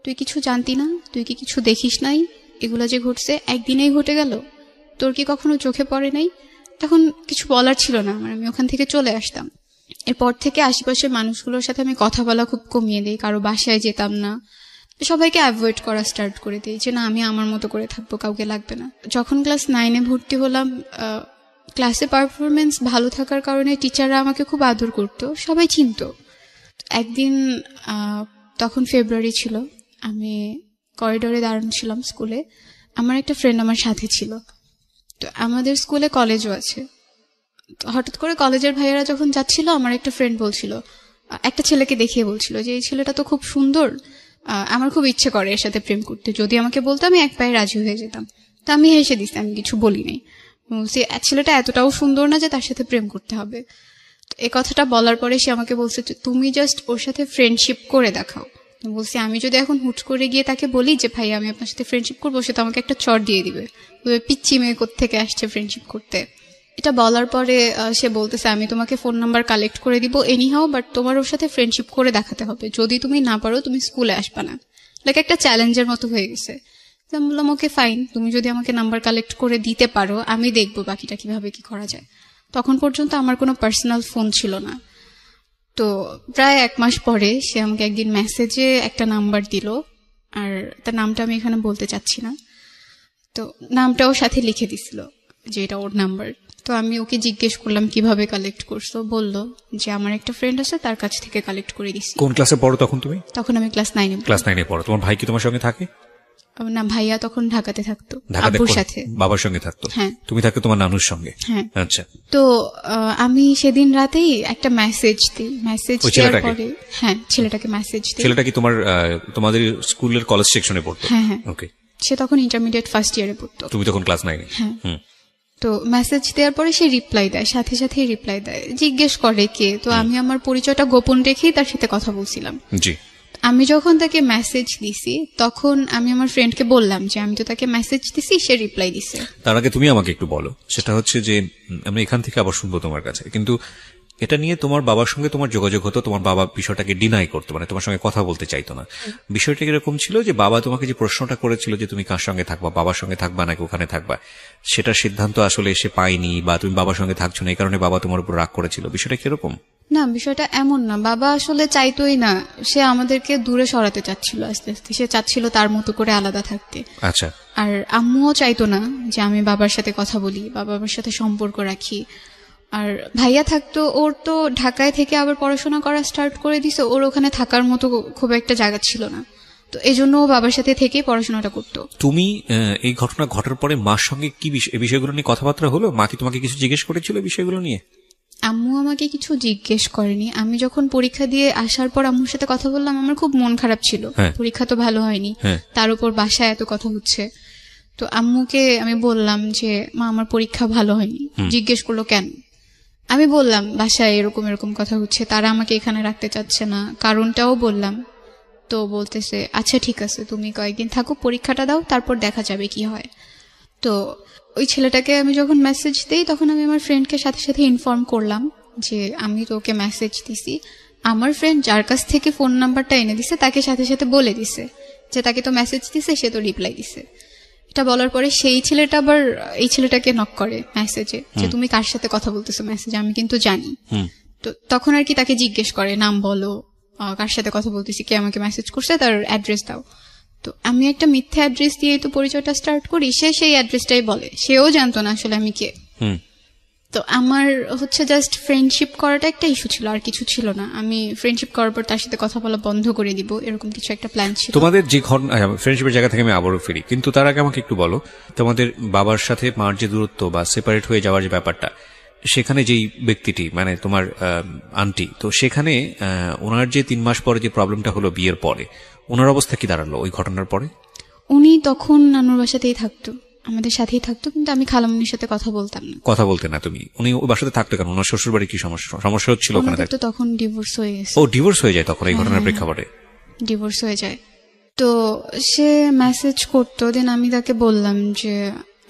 তুই কিছু জানতি না, তুই কি কিছু দেখিস নাই, এগুলা যে ঘটছে একদিনেই ঘটে গেল, তোর কি কখনো চোখে পড়ে নাই? তখন কিছু বলার ছিল না আমার, আমি ওখান থেকে চলে আসতাম। এরপর থেকে আশেপাশের মানুষগুলোর সাথে আমি কথা বলা খুব কমিয়ে দিই, কারো বাসায় যেতাম না, সবাইকে অ্যাভয়েড করা স্টার্ট করে দিই যে না, আমি আমার মতো করে থাকবো, কাউকে লাগবে না। যখন ক্লাস 9-এ ভর্তি হলাম, ক্লাসে পারফরমেন্স ভালো থাকার কারণে টিচাররা আমাকে খুব আদর করতো, সবাই চিনতো। একদিন তখন ফেব্রুয়ারি ছিল, আমি করিডোরে দাঁড়ানো ছিলাম স্কুলে, আমার একটা ফ্রেন্ড আমার সাথে ছিল। তো আমাদের স্কুলে কলেজও আছে। হঠাৎ করে কলেজের ভাইয়েরা যখন যাচ্ছিল, আমার একটা ফ্রেন্ড বলছিল, একটা ছেলেকে দেখিয়ে বলছিল যে এই ছেলেটা তো খুব সুন্দর, আমার খুব ইচ্ছে করে এর সাথে প্রেম করতে, যদি আমাকে বলতো আমি এক পায়ে রাজি হয়ে যেতাম। তা আমি হেসে দিছি, আমি কিছু বলি নাই। সে ছেলেটা এতটাও সুন্দর না যে তার সাথে প্রেম করতে হবে। এই কথাটা বলার পরে সে আমাকে বলছে তুমি জাস্ট ওর সাথে ফ্রেন্ডশিপ করে দেখাও। বলছি আমি যদি এখন হুট করে গিয়ে তাকে বলি যে ভাই আমি আপনার সাথে ফ্রেন্ডশিপ করবো, সে তো আমাকে একটা চড় দিয়ে দিবে, পিচ্চি মেয়ে কোত্থেকে আসছে ফ্রেন্ডশিপ করতে। এটা বলার পরে সে বলতেছে আমি তোমাকে ফোন নাম্বার কালেক্ট করে দিব এনিহাও, বাট তোমার ওর সাথে ফ্রেন্ডশিপ করে দেখাতে হবে, যদি তুমি না পারো তুমি স্কুলে আসবা না। লাইক একটা চ্যালেঞ্জের মতো হয়ে গেছে। আমি বললাম ওকে ফাইন, তুমি যদি আমাকে নাম্বার কালেক্ট করে দিতে পারো আমি দেখবো বাকিটা কিভাবে কি করা যায়। তখন পর্যন্ত আমার কোনো পার্সোনাল ফোন ছিল না। তো প্রায় 1 মাস পরে সে আমাকে একদিন মেসেজে একটা নাম্বার দিল, আর তার নামটা আমি এখানে বলতে চাচ্ছি না। তো নামটাও সাথে লিখে দিছিল যে এটা ওর নাম্বার। তো আমি ওকে জিজ্ঞেস করলাম কিভাবে কালেক্ট করছো, বললো যে আমার একটা ফ্রেন্ড আছে তার কাছ থেকে কালেক্ট করে দিছি। কোন ক্লাসে পড়ো তখন তুমি? তখন আমি ক্লাস 9 এ। ক্লাস 9 এ পড়ো। তোমার ভাই কি তোমার সঙ্গে থাকে? না, ভাইয়া তখন ঢাকাতে থাকতো, ঢাকাতে আব্বুর সাথে, বাবার সঙ্গে থাকতো। হ্যাঁ। তুমি থাকতো তোমার নানুর সঙ্গে। হ্যাঁ। আচ্ছা। তো আমি সেদিন রাতেই একটা মেসেজ দিই, মেসেজ দেওয়ার পরে হ্যাঁ ছেলেটাকে মেসেজ দিই। ছেলেটা কি তোমাদের স্কুলের কলেজ সেকশনে পড়তো? হ্যাঁ হ্যাঁ। ওকে। সে তখন ইন্টারমিডিয়েট ফার্স্ট ইয়ারে পড়তো। তুমি তখন ক্লাস 9 এ? হ্যাঁ। তো মেসেজ দেওয়ার পরে সে রিপ্লাই দেয়, সাথে সাথে রিপ্লাই দেয়, জিজ্ঞেস করে কে। তো আমি আমার পরিচয়টা গোপন রেখেই তার সাথে কথা বলছিলাম। জি। আমি যখন তাকে মেসেজ দিছি তখন আমি আমার ফ্রেন্ডকে বললাম যে আমি তো তাকে মেসেজ দিছি, সে রিপ্লাই দিছে। তার আগে তুমি আমাকে একটু বলো, সেটা হচ্ছে যে আমরা এখান থেকে আবার শুনবো তোমার কাছে, কিন্তু এটা নিয়ে তোমার বাবার সঙ্গে তোমার যোগাযোগ হতো, তোমার বাবা বিষয়টাকে ডিনাই করতো, মানে তোমার সঙ্গে কথা বলতে চাইতো না। বিষয়টা এরকম ছিল যে বাবা তোমাকে যে প্রশ্নটা করেছিল যে তুমি কার সঙ্গে থাকবা, বাবার সঙ্গে থাকবা নাকি ওখানে থাকবা, সেটার সিদ্ধান্ত আসলে এসে পায়নি, বা তুমি বাবার সঙ্গে থাকছো না এই কারণে বাবা তোমার উপর রাগ করেছিল, বিষয়টা কিরকম? না, বিষয়টা এমন না, বাবা আসলে চাইতোই না, সে আমাদেরকে দূরে সরাতে চাচ্ছিল আস্তে আস্তে, সে চাচ্ছিল তার মতো করে আলাদা থাকতে। আচ্ছা। আর আম্মুও চাইতো না যে আমি বাবার সাথে কথা বলি বা বাবার সাথে সম্পর্ক রাখি। আর ভাইয়া থাকতো, ওর তো ঢাকায় থেকে আবার পড়াশোনা করা স্টার্ট করে দিছে, ওর ওখানে থাকার মতো খুব একটা জায়গা ছিল না, তো এই জন্য ও বাবার সাথে থেকে পড়াশোনাটা করতো। তুমি এই ঘটনা ঘটার পরে মার সঙ্গে কি বিষয়গুলো নিয়ে কথাবার্তা হলো? মা কি তোমাকে কিছু জিজ্ঞেস করেছিল বিষয়গুলো নিয়ে? আম্মু আমাকে কিছু জিজ্ঞেস করেনি। আমি যখন পরীক্ষা দিয়ে আসার পর আম্মুর সাথে কথা বললাম, আমার খুব মন খারাপ ছিল, পরীক্ষা তো ভালো হয়নি, তার উপর বাসায় এত কথা হচ্ছে। তো আম্মুকে আমি বললাম যে মা আমার পরীক্ষা ভালো হয়নি। জিজ্ঞেস করলো কেন, আমি বললাম বাসায় এরকম এরকম কথা হচ্ছে, তারা আমাকে এখানে রাখতে চাচ্ছে না, কারণটাও বললাম। তো বলতেছে আচ্ছা ঠিক আছে, তুমি কয়েকদিন থাকো, পরীক্ষাটা দাও, তারপর দেখা যাবে কি হয়। তো ওই ছেলেটাকে আমি যখন মেসেজ দিই তখন আমি আমার ফ্রেন্ডকে সাথে সাথে ইনফর্ম করলাম যে আমি তোকে মেসেজ দিছি। আমার ফ্রেন্ড যার কাছ থেকে ফোন নাম্বারটা এনে দিছে তাকে সাথে সাথে বলে দিছে যে তাকে তো মেসেজ দিছে, সে তো রিপ্লাই দিছে। এটা বলার পরে সেই ছেলেটা আবার এই ছেলেটাকে নক করে মেসেজে যে তুমি কার সাথে কথা বলতেছো মেসেজে, আমি কিন্তু জানি। তো তখন আর কি তাকে জিজ্ঞেস করে নাম বলো, কার সাথে কথা বলতেছি, কে আমাকে মেসেজ করছে, তার অ্যাড্রেস দাও। তো আমি একটা মিথ্যা অ্যাড্রেস দিয়ে তো পরিচয়টা স্টার্ট করি, সে সেই অ্যাড্রেসটাই বলে, সেও জানতো না আসলে আমি কে। তো আমার হচ্ছে জাস্ট ফ্রেন্ডশিপ করাটা একটা ইস্যু ছিল, আর কিছু ছিল না। আমি ফ্রেন্ডশিপ করার পর তার সাথে কথা বলা বন্ধ করে দিব, এরকম কিছু একটা প্ল্যান ছিল। তোমাদের যে ফ্রেন্ডশিপের জায়গা থেকে আমি আবারও ফিরি, কিন্তু তার আগে আমাকে একটু বলো, তোমাদের বাবার সাথে মার যে দূরত্ব বা সেপারেট হয়ে যাওয়ার যে ব্যাপারটা, সেখানে যেই ব্যক্তিটি মানে তোমার আন্টি, তো সেখানে ওনার যে 3 মাস পরে যে প্রবলেমটা হলো বিয়ের পরে, ওনার অবস্থা কি দাঁড়ালো ওই ঘটনার পরে? উনি তখন নানুর বাসাতেই থাকতো, আমাদের সাথেই থাকতো, কিন্তু আমি খালামুনির সাথে কথা বলতাম না। কথা বলতে না তুমি? উনি ওই বাসাতে থাকতো কেন? ওনার শ্বশুর বাড়ি কি সমস্যা হচ্ছিল ওখানে? তো তখন ডিভোর্স হয়ে গেছে। ও ডিভোর্স হয়ে যায় তখন এই ঘটনার প্রেক্ষাপটে? ডিভোর্স হয়ে যায়। তো সে মেসেজ করতো, দেন আমি তাকে বললাম যে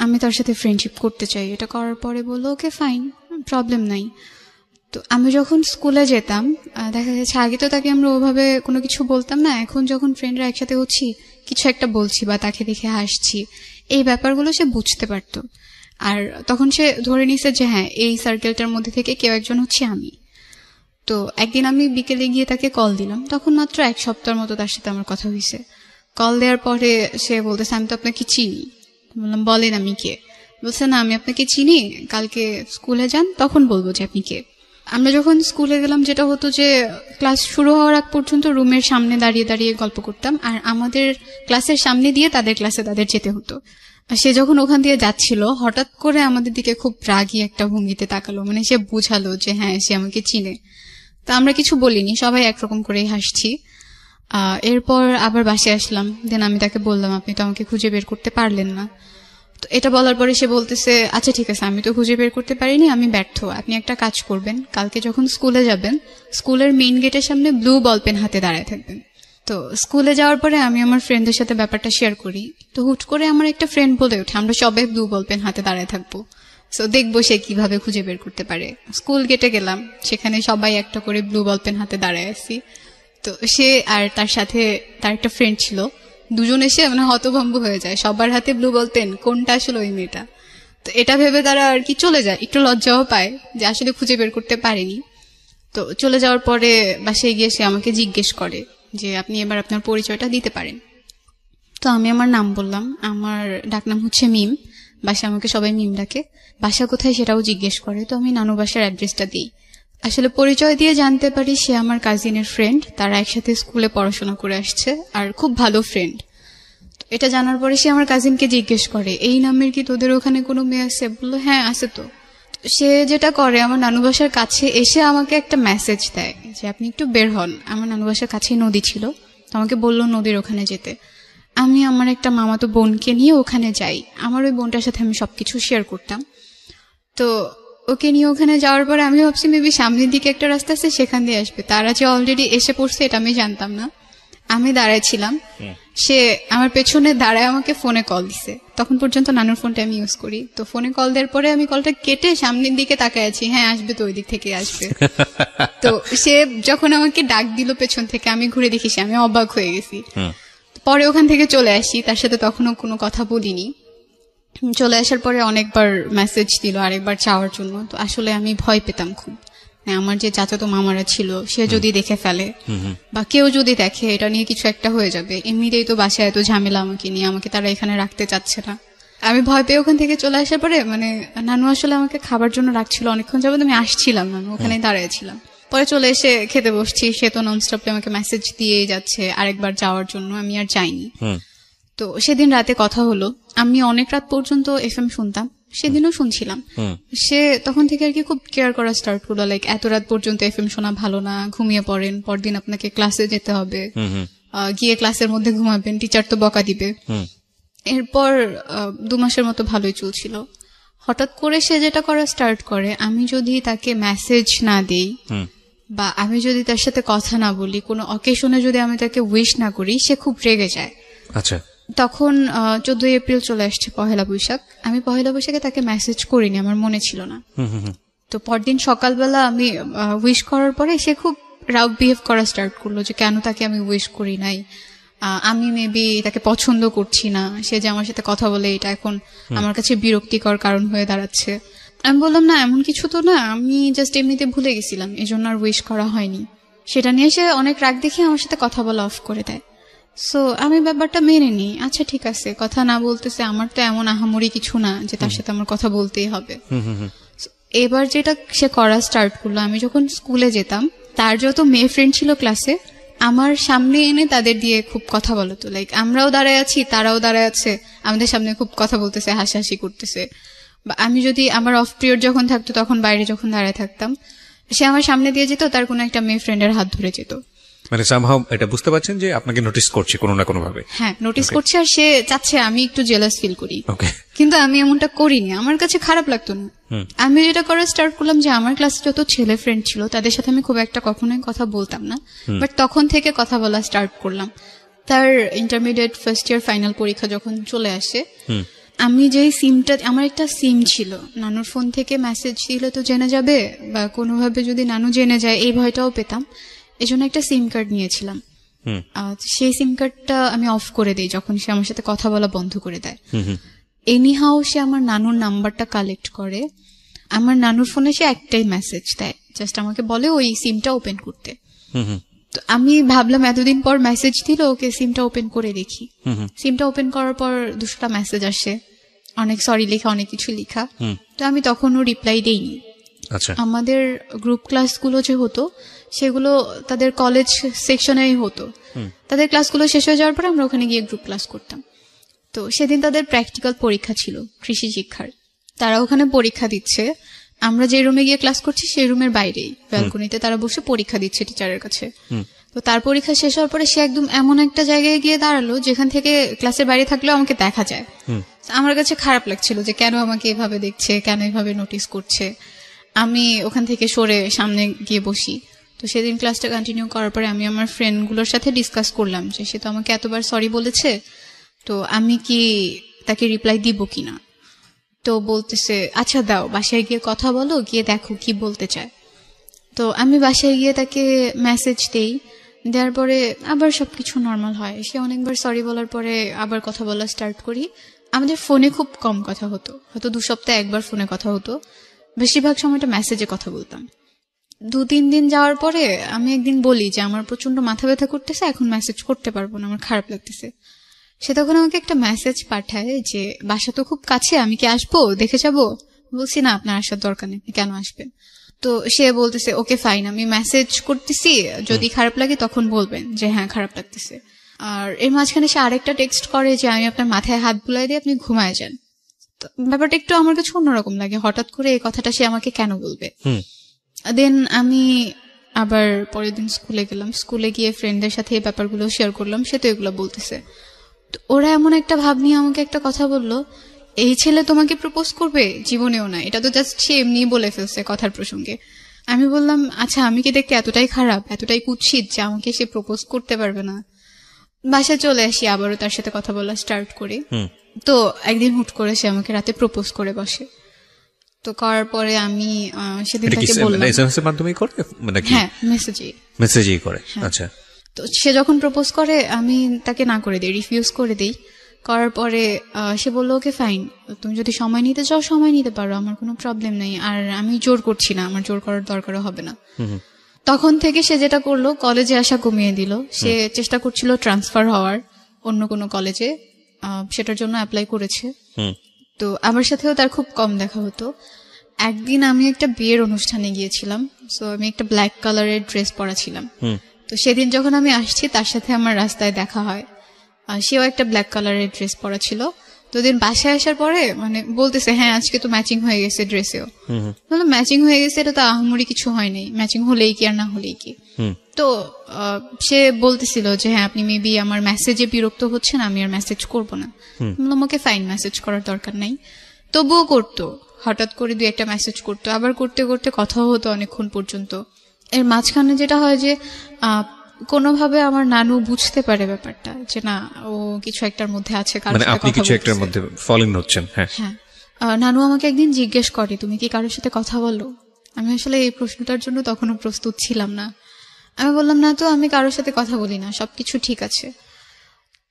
আমি তার সাথে ফ্রেন্ডশিপ করতে চাই। এটা করার পরে বললো ওকে ফাইন, প্রবলেম নাই। তো আমি যখন স্কুলে যেতাম, দেখা যাচ্ছে আগে তো তাকে আমরা ওভাবে কোনো কিছু বলতাম না, এখন যখন ফ্রেন্ডরা একসাথে হচ্ছি, কিছু একটা বলছি বা তাকে দেখে হাসছি, এই ব্যাপারগুলো সে বুঝতে পারতো। আর তখন সে ধরে নিছে যে হ্যাঁ এই সার্কেলটার মধ্যে থেকে কেউ একজন হচ্ছে আমি। তো একদিন আমি বিকেলে গিয়ে তাকে কল দিলাম, তখন মাত্র 1 সপ্তাহের মতো তার সাথে আমার কথা হয়েছে। কল দেওয়ার পরে সে বলতেছে আমি তো আপনাকে চিনি। বললাম বলেন আমি কে? বলছে না আমি আপনাকে চিনি, কালকে স্কুলে যান তখন বলবো যে আপনি কে। আমরা যখন স্কুলে গেলাম, যেটা হতো যে ক্লাস শুরু হওয়ার আগ পর্যন্ত রুমের সামনে দাঁড়িয়ে দাঁড়িয়ে গল্প করতাম, আর আমাদের ক্লাসের সামনে দিয়ে তাদের ক্লাসে তাদের যেতে হতো। সে যখন ওখান দিয়ে যাচ্ছিল হঠাৎ করে আমাদের দিকে খুব রাগী একটা ভঙ্গিতে তাকালো, মানে সে বুঝালো যে হ্যাঁ সে আমাকে চিনে। তা আমরা কিছু বলিনি, সবাই একরকম করেই হাসছি। এরপর আবার বাসায় আসলাম, দেন আমি তাকে বললাম আপনি তো আমাকে খুঁজে বের করতে পারলেন না। তো এটা বলার পরে সে বলতেছে আচ্ছা ঠিক আছে, আমি তো খুঁজে বের করতে পারিনি, আমি ব্যর্থ, আপনি একটা কাজ করবেন, কালকে যখন স্কুলে যাবেন স্কুলের মেইন গেটের সামনে ব্লু বল পেন হাতে দাঁড়ায় থাকবেন। তো স্কুলে যাওয়ার পরে আমি আমার ফ্রেন্ডদের সাথে ব্যাপারটা শেয়ার করি। তো হুট করে আমার একটা ফ্রেন্ড বলে ওঠে আমরা সবাই ব্লু বল পেন হাতে দাঁড়ায় থাকবো, সো দেখবো সে কিভাবে খুঁজে বের করতে পারে। স্কুল গেটে গেলাম, সেখানে সবাই একটা করে ব্লু বল পেন হাতে দাঁড়ায় আছি। তো সে আর তার সাথে তার একটা ফ্রেন্ড ছিল, দুজন এসে মানে হতভম্ব হয়ে যায়, সবার হাতে ব্লু বল পেন, কোনটা আসলে ওই মেয়েটা। তো এটা ভেবে তারা আর কি চলে যায়, একটু লজ্জাও পায় যে আসলে খুঁজে বের করতে পারেনি। তো চলে যাওয়ার পরে বাসায় গিয়ে সে আমাকে জিজ্ঞেস করে যে আপনি এবার আপনার পরিচয়টা দিতে পারেন। তো আমি আমার নাম বললাম, আমার ডাকনাম হচ্ছে মিম, বাসা আমাকে সবাই মিম ডাকে। বাসা কোথায় সেটাও জিজ্ঞেস করে, তো আমি নানু বাসার অ্যাড্রেসটা দিই। আসলে পরিচয় দিয়ে জানতে পারি সে আমার কাজিনের ফ্রেন্ড, তারা একসাথে স্কুলে পড়াশোনা করে আসছে আর খুব ভালো ফ্রেন্ড। এটা জানার পরে সে আমার কাজিনকে জিজ্ঞেস করে এই নামের কি তোদের ওখানে কোনো মেয়ে আছে? বললো হ্যাঁ আছে। তো সে যেটা করে আমার নানু বাসার কাছে এসে আমাকে একটা মেসেজ দেয় যে আপনি একটু বের হন। আমার নানু বাসার কাছেই নদী ছিল, তো আমাকে বললো নদীর ওখানে যেতে। আমি আমার একটা মামাতো বোনকে নিয়ে ওখানে যাই, আমার ওই বোনটার সাথে আমি সবকিছু শেয়ার করতাম। তো ওকে নিয়ে ওখানে যাওয়ার পরে আমি ভাবছি মেবি সামনের দিকে একটা রাস্তা আছে সেখান দিয়ে আসবে, তারা যে অলরেডি এসে পড়ছে এটা আমি জানতাম না। আমি দাঁড়াইছিলাম, সে আমার পেছনে দাঁড়ায় আমাকে ফোনে কল দিছে। তখন পর্যন্ত নানুর ফোনটা আমি ইউজ করি, তো ফোনে কল দেওয়ার পরে আমি কলটা কেটে সামনের দিকে তাকায় আছি, হ্যাঁ আসবে তো, ওই দিক থেকে আসবে। তো সে যখন আমাকে ডাক দিল পেছন থেকে, আমি ঘুরে দেখি সে, আমি অবাক হয়ে গেছি। পরে ওখান থেকে চলে আসি, তার সাথে তখনও কোনো কথা বলিনি। চলে আসার পরে অনেকবার মেসেজ দিল আরেকবার চাওয়ার জন্য। তো আসলে আমি ভয় পেতাম খুব, আমার যে চাচাতো মামারা ছিল সে যদি দেখে ফেলে বা কেউ যদি দেখে এটা নিয়ে কিছু একটা হয়ে যাবে। এমনিতেই তো বাসায় এত ঝামেলা আমাকে নিয়ে, আমাকে তারা এখানে রাখতে চাচ্ছে না। আমি ভয় পেয়ে ওখান থেকে চলে আসার পরে নানু আসলে আমাকে খাবার জন্য রাখছিল অনেকক্ষণ যাবত, আমি আসছিলাম, নানু ওখানে দাঁড়িয়েছিলাম। পরে চলে এসে খেতে বসছি, সে তো ননস্টপলি আমাকে মেসেজ দিয়ে যাচ্ছে আরেকবার যাওয়ার জন্য, আমি আর যাইনি। তো সেদিন রাতে কথা হলো, আমি অনেক রাত পর্যন্ত এফএম শুনতাম, সেদিনও শুনছিলাম। সে তখন থেকে আর কি খুব কেয়ার করা স্টার্ট করলো, লাইক এত রাত পর্যন্ত এফএম শোনা ভালো না, ঘুমিয়ে পড়েন, পরদিন আপনাকে ক্লাসে যেতে হবে, গিয়ে ক্লাসের মধ্যে ঘুমাবেন, টিচার তো বকা দিবে। এরপর 2 মাসের মতো ভালোই চলছিল। হঠাৎ করে সে যেটা করা স্টার্ট করে, আমি যদি তাকে মেসেজ না দেই বা আমি যদি তার সাথে কথা না বলি, কোনো অকেশনে যদি আমি তাকে উইশ না করি, সে খুব রেগে যায়। আচ্ছা, তখন 14 এপ্রিল চলে আসছে, পহেলা বৈশাখ। আমি পহেলা বৈশাখে তাকে মেসেজ করিনি, আমার মনে ছিল না। তো পরদিন সকালবেলা আমি উইশ করার পরে সে খুব রাউড বিহেভ করা স্টার্ট করলো যে কেন তাকে আমি উইশ করি নাই, আমি মেবি তাকে পছন্দ করছি না, সে যে আমার সাথে কথা বলে এটা এখন আমার কাছে বিরক্তিকর কারণ হয়ে দাঁড়াচ্ছে। আমি বললাম না এমন কিছু তো না, আমি জাস্ট এমনিতে ভুলে গেছিলাম, এজন্য আর উইশ করা হয়নি। সেটা নিয়ে সে অনেক রাগ দেখে আমার সাথে কথা বলা অফ করে দেয়। সো আমি ব্যাপারটা মেনে নিই, আচ্ছা ঠিক আছে, কথা না বলতেছে, আমার তো এমন আহামরি কিছু না যে তার সাথে আমার কথা বলতেই হবে। এবার যেটা সে করা স্টার্ট করলো, আমি যখন স্কুলে যেতাম তার যত মেয়ে ফ্রেন্ড ছিল ক্লাসে, আমার সামনে এনে তাদের দিয়ে খুব কথা বলতো, লাইক আমরাও দাঁড়ায় আছি, তারাও দাঁড়ায় আছে, আমাদের সামনে খুব কথা বলতেছে, হাসাহাসি করতেছে। বা আমি যদি আমার অফ পিরিয়ড যখন থাকতো, তখন বাইরে যখন দাঁড়ায় থাকতাম, সে আমার সামনে দিয়ে যেত, তার কোনো একটা মেয়ে ফ্রেন্ডের হাত ধরে যেত। মানে সামহাউ এটা বুঝতে পারছেন যে আপনাকে নোটিস করছে কোনো না কোনো ভাবে। হ্যাঁ, নোটিস করছে, আর সে চাচ্ছে আমি একটু জেলাস ফিল করি। ওকে, কিন্তু আমি এমনটা করিনি, আমার কাছে খারাপ লাগতো না। আমি যেটা করা স্টার্ট করলাম যে আমার ক্লাসে যত ছেলে ফ্রেন্ড ছিল তাদের সাথে আমি খুব একটা কখনোই কথা বলতাম না, বাট তখন থেকে কথা বলা স্টার্ট করলাম। তার ইন্টারমিডিয়েট ফার্স্ট ইয়ার ফাইনাল পরীক্ষা যখন চলে আসে, আমি যেই সিমটা, আমার একটা সিম ছিল, নানুর ফোন থেকে মেসেজ দিলে তো জেনে যাবে বা কোনোভাবে যদি নানু জেনে যায় এই ভয়টাও পেতাম, এজন্য একটা সিম কার্ড নিয়েছিলাম। সেই সিম কার্ডটা আমি অফ করে দিই যখন সে আমার সাথে কথা বলা বন্ধ করে দেয়। এনিহাও সে আমার নানুর নাম্বারটা কালেক্ট করে, আমার নানুর ফোনে সে একটাই মেসেজ দেয়, জাস্ট আমাকে বলে ওই সিমটা ওপেন করতে। তো আমি ভাবলাম এতদিন পর মেসেজ দিল, ওকে সিমটা ওপেন করে দেখি। সিমটা ওপেন করার পর 200টা মেসেজ আসে, অনেক সরি লেখা, অনেক কিছু লেখা। তো আমি তখনও রিপ্লাই দেইনি। আমাদের গ্রুপ ক্লাসগুলো যে হতো সেগুলো তাদের কলেজ সেকশনেই হতো, তাদের ক্লাসগুলো শেষ হয়ে যাওয়ার পর আমরা ওখানে গিয়ে গ্রুপ ক্লাস করতাম। তো সেদিন তাদের প্র্যাকটিক্যাল পরীক্ষা ছিল কৃষি শিক্ষার, তারা ওখানে পরীক্ষা দিচ্ছে, আমরা যে রুমে গিয়ে ক্লাস করছি সেই রুমের বাইরেই ব্যালকনিতে তারা বসে পরীক্ষা দিচ্ছে টিচারের কাছে। তো তার পরীক্ষা শেষ হওয়ার পরে সে একদম এমন একটা জায়গায় গিয়ে দাঁড়ালো যেখান থেকে ক্লাসের বাইরে থাকলেও আমাকে দেখা যায়। আমার কাছে খারাপ লাগছিল যে কেন আমাকে এভাবে দেখছে, কেন এভাবে নোটিস করছে। আমি ওখান থেকে সরে সামনে গিয়ে বসি। তো সেদিন ক্লাসটা কন্টিনিউ করার পরে আমি আমার ফ্রেন্ডগুলোর সাথে ডিসকাস করলাম যে সে তো আমাকে এতবার সরি বলেছে, তো আমি কি তাকে রিপ্লাই দিব কিনা। তো বলতেছে আচ্ছা দাও, বাসায় গিয়ে কথা বলো, গিয়ে দেখো কি বলতে চায়। তো আমি বাসায় গিয়ে তাকে মেসেজ দেই, দেওয়ার পরে আবার সবকিছু নর্মাল হয়। সে অনেকবার সরি বলার পরে আবার কথা বলা স্টার্ট করি। আমাদের ফোনে খুব কম কথা হতো, হয়তো 2 সপ্তাহে একবার ফোনে কথা হতো, বেশিরভাগ সময়টা মেসেজে কথা বলতাম। 2-3 দিন যাওয়ার পরে আমি একদিন বলি যে আমার প্রচন্ড মাথা ব্যথা করতেছে, এখন মেসেজ করতে পারবো না, আমার খারাপ লাগতেছে। সে তখন আমাকে একটা মেসেজ পাঠায় যে বাসা তো খুব কাছে, আমি কি আসবো, দেখে যাবো? বলছি না, আপনার আসার দরকার নেই, কেন আসবেন? তো সে বলতেছে ওকে ফাইন, আমি মেসেজ করতেছি, যদি খারাপ লাগে তখন বলবেন যে হ্যাঁ খারাপ লাগতেছে। আর এর মাঝখানে সে আরেকটা টেক্সট করে যে আমি আপনার মাথায় হাত বুলাই দিয়ে আপনি ঘুমায় যান। তো ব্যাপারটা একটু আমার কাছে অন্যরকম লাগে, হঠাৎ করে এই কথাটা সে আমাকে কেন বলবে। দেন আমি আবার পরের দিন স্কুলে গেলাম, স্কুলে গিয়ে ফ্রেন্ডদের সাথে এই ব্যাপারগুলো শেয়ার করলাম, সে তো এগুলো বলতেছে। তো ওরা এমন একটা ভাব নিয়ে আমাকে একটা কথা বললো, এই ছেলে তোমাকে প্রপোজ করবে? জীবনেও না, এটা তো জাস্ট সে এমনি বলে ফেলছে কথার প্রসঙ্গে। আমি বললাম আচ্ছা, আমি কি দেখতে এতটাই খারাপ, এতটাই কুৎসিত যে আমাকে সে প্রপোজ করতে পারবে না? বাসায় চলে আসি, আবারও তার সাথে কথা বলা স্টার্ট করি। তো একদিন হুট করে সে আমাকে রাতে প্রপোজ করে বসে। তো করার পরে আমি সেদিন তাকে বললাম, এসএমএস এর মাধ্যমে করে নাকি? হ্যাঁ, মেসেজেই করে। আচ্ছা। তো সে যখন প্রপোজ করে আমি তাকে না করে দিই, রিফিউজ করে দিই। করার পরে সে বললো ওকে ফাইন, তুমি যদি সময় নিতে চাও সময় নিতে পারো, আমার কোনো প্রবলেম নেই, আর আমি জোর করছি না, আমার জোর করার দরকারও হবে না। তখন থেকে সে যেটা করলো, কলেজে আসা কমিয়ে দিল। সে চেষ্টা করছিল ট্রান্সফার হওয়ার অন্য কোনো কলেজে, সেটার জন্য অ্যাপ্লাই করেছে। তো আমার সাথেও তার খুব কম দেখা হতো। একদিন আমি একটা বিয়ের অনুষ্ঠানে গিয়েছিলাম, সো আমি একটা ব্ল্যাক কালারের ড্রেস পরা ছিলাম। তো সেদিন যখন আমি আসছি তার সাথে আমার রাস্তায় দেখা হয়, সেও একটা ব্ল্যাক কালারের ড্রেস পরা ছিল। তো দিন বাসায় আসার পরে মানে বলতেছে হ্যাঁ আজকে তো ম্যাচিং হয়ে গেছে ড্রেসেও। ম্যাচিং হয়ে গেছে, এটা তো আহামরি কিছু হয়নি, ম্যাচিং হলেই কি আর না হলেই কি। তো সে বলতেছিল যে হ্যাঁ আপনি মেবি আমার মেসেজে বিরক্ত হচ্ছেন, আমি আর মেসেজ করবো না। আমাকে ফাইন, মেসেজ করার দরকার নাই। তবুও করতো, হঠাৎ করে 2-1টা মেসেজ করতো, আবার করতে করতে কথাও হতো অনেকক্ষণ পর্যন্ত। এর মাঝখানে যেটা হয় যে কোনোভাবে আমার নানু বুঝতে পারে ব্যাপারটা যে না, ও কিছু একটার মধ্যে আছে, কারোর সাথে আপনি কিছু একটার মধ্যে ফলিং হচ্ছেন। হ্যাঁ, নানু আমাকে একদিন জিজ্ঞেস করে তুমি কি কারোর সাথে কথা বলো? আমি আসলে এই প্রশ্নটার জন্য তখনও প্রস্তুত ছিলাম না। আমি বললাম না তো, আমি কারোর সাথে কথা বলি না, সবকিছু ঠিক আছে।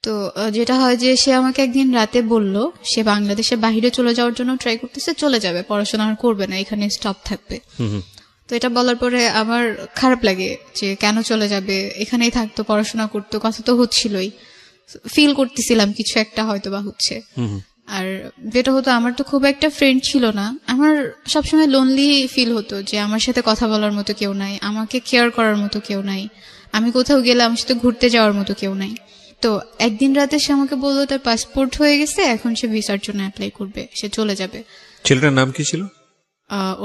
তো যেটা হয় যে সে আমাকে একদিন রাতে বলল সে বাংলাদেশের বাইরে চলে যাওয়ার জন্য ট্রাই করতেছে, চলে যাবে, পড়াশোনা আর করবে না, এখানে স্টপ থাকবে। তো এটা বলার পরে আমার খারাপ লাগে যে কেন চলে যাবে, এখানেই থাকতো, পড়াশোনা করতো, কথা তো হচ্ছিলই, ফিল করতেছিলাম কিছু একটা হয়তো বা হচ্ছে। আর যেটা হতো, আমার তো খুব একটা ফ্রেন্ড ছিল না, আমার সবসময় লোনলি ফিল হতো যে আমার সাথে কথা বলার মতো কেউ নাই, আমাকে কেয়ার করার মতো কেউ নাই, আমি কোথাও গেলে আমার সাথে ঘুরতে যাওয়ার মতো কেউ নাই। তো একদিন রাতে সে আমাকে বললো তার পাসপোর্ট হয়ে গেছে, এখন সে ভিসার জন্য অ্যাপ্লাই করবে, সে চলে যাবে। ছেলেটার নাম কি ছিল?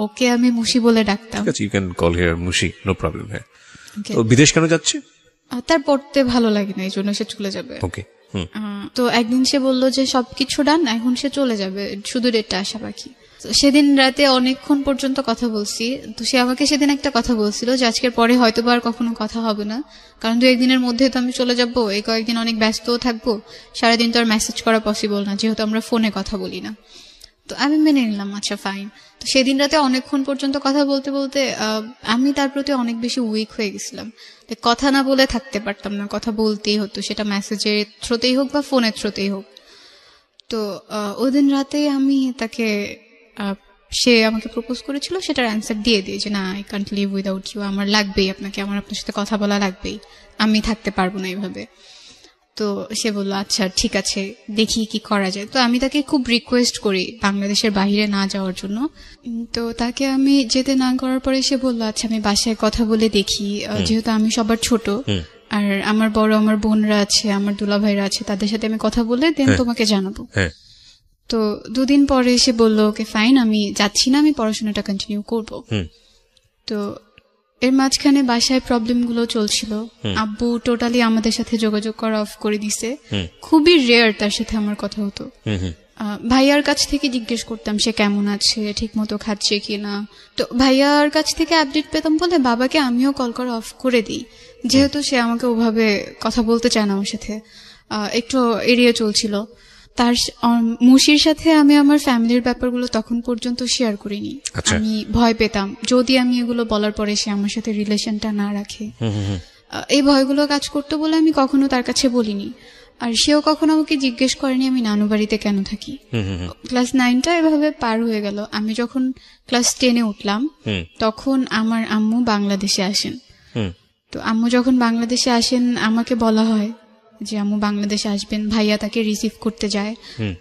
ওকে আমি মুশি বলে ডাকতাম। You can call here Mushi, no problem. হ্যাঁ, তো বিদেশ কেন যাচ্ছে? তার পড়তে ভালো লাগে না, এই জন্য সে চলে যাবে। ওকে। তো একদিন সে বললো যে সবকিছু ডান, এখন সে চলে যাবে, শুধু ডেটটা আসা বাকি। সেদিন রাতে অনেকক্ষণ পর্যন্ত কথা বলছি। তো সে আমাকে সেদিন একটা কথা বলছিল যে আজকের পরে হয়তো বা আর কখনো কথা হবে না, কারণ 2-1 দিনের মধ্যে তো আমি চলে যাবো, এই কয়েকদিন অনেক ব্যস্তও থাকবো, সারাদিন তো আর মেসেজ করা পসিবল না, যেহেতু আমরা ফোনে কথা বলি না। তো আমি মেনে নিলাম, আচ্ছা ফাইন। তো সেদিন রাতে অনেকক্ষণ পর্যন্ত কথা বলতে বলতে আমি তার প্রতি অনেক বেশি উইক হয়ে গেছিলাম, কথা না বলে থাকতে পারতাম না, কথা বলতেই হতো, সেটা মেসেজের থ্রুতেই হোক বা ফোনের থ্রুতেই হোক। তো ওই দিন রাতে আমি তাকে, সে আমাকে প্রপোজ করেছিল, সেটার অ্যান্সার দিয়ে দিই যে না, I can't live without you, আমার লাগবেই আপনাকে, আমার আপনার সাথে কথা বলা লাগবেই, আমি থাকতে পারবো না এইভাবে। তো সে বললো আচ্ছা ঠিক আছে, দেখি কি করা যায়। তো আমি তাকে খুব রিকোয়েস্ট করি বাংলাদেশের বাইরে না যাওয়ার জন্য। তো তাকে আমি যেতে না করার পরে সে বললো আচ্ছা আমি বাসায় কথা বলে দেখি, যেহেতু আমি সবার ছোট, আর আমার বড় আমার বোনরা আছে, আমার দুলাভাইরা আছে, তাদের সাথে আমি কথা বলে দেন তোমাকে জানাবো। তো 2 দিন পরে সে বললো ওকে ফাইন, আমি যাচ্ছি না, আমি পড়াশোনাটা কন্টিনিউ করবো। তো এর মাঝখানে বাসায় প্রবলেম গুলো চলছিল, আব্বু টোটালি আমাদের সাথে যোগাযোগ করা অফ করে দিছে, খুবই রেয়ার তার সাথে আমার কথা হতো। ভাইয়ার কাছ থেকে জিজ্ঞেস করতাম সে কেমন আছে, ঠিক মতো খাচ্ছে কিনা। তো ভাইয়ার কাছ থেকে আপডেট পেতাম বলে বাবাকে আমিও কল করা অফ করে দিই, যেহেতু সে আমাকে ওভাবে কথা বলতে চায় না আমার সাথে, একটু এড়িয়ে চলছিল। তার মুশির সাথে আমি আমার ফ্যামিলির ব্যাপারগুলো তখন পর্যন্ত শেয়ার করিনি, আমি ভয় পেতাম যদি আমি এগুলো বলার পরে সে আমার সাথে রিলেশনটা না রাখে, এই ভয়গুলো কাজ করতো বলে আমি কখনো তার কাছে বলিনি। আর সেও কখনো আমাকে জিজ্ঞেস করেনি আমি নানু বাড়িতে কেন থাকি। ক্লাস 9টা এভাবে পার হয়ে গেল। আমি যখন ক্লাস 10-এ উঠলাম তখন আমার আম্মু বাংলাদেশে আসেন। তো আম্মু যখন বাংলাদেশে আসেন আমাকে বলা হয় যে আম্মু বাংলাদেশে আসবেন, ভাইয়া তাকে রিসিভ করতে যায়।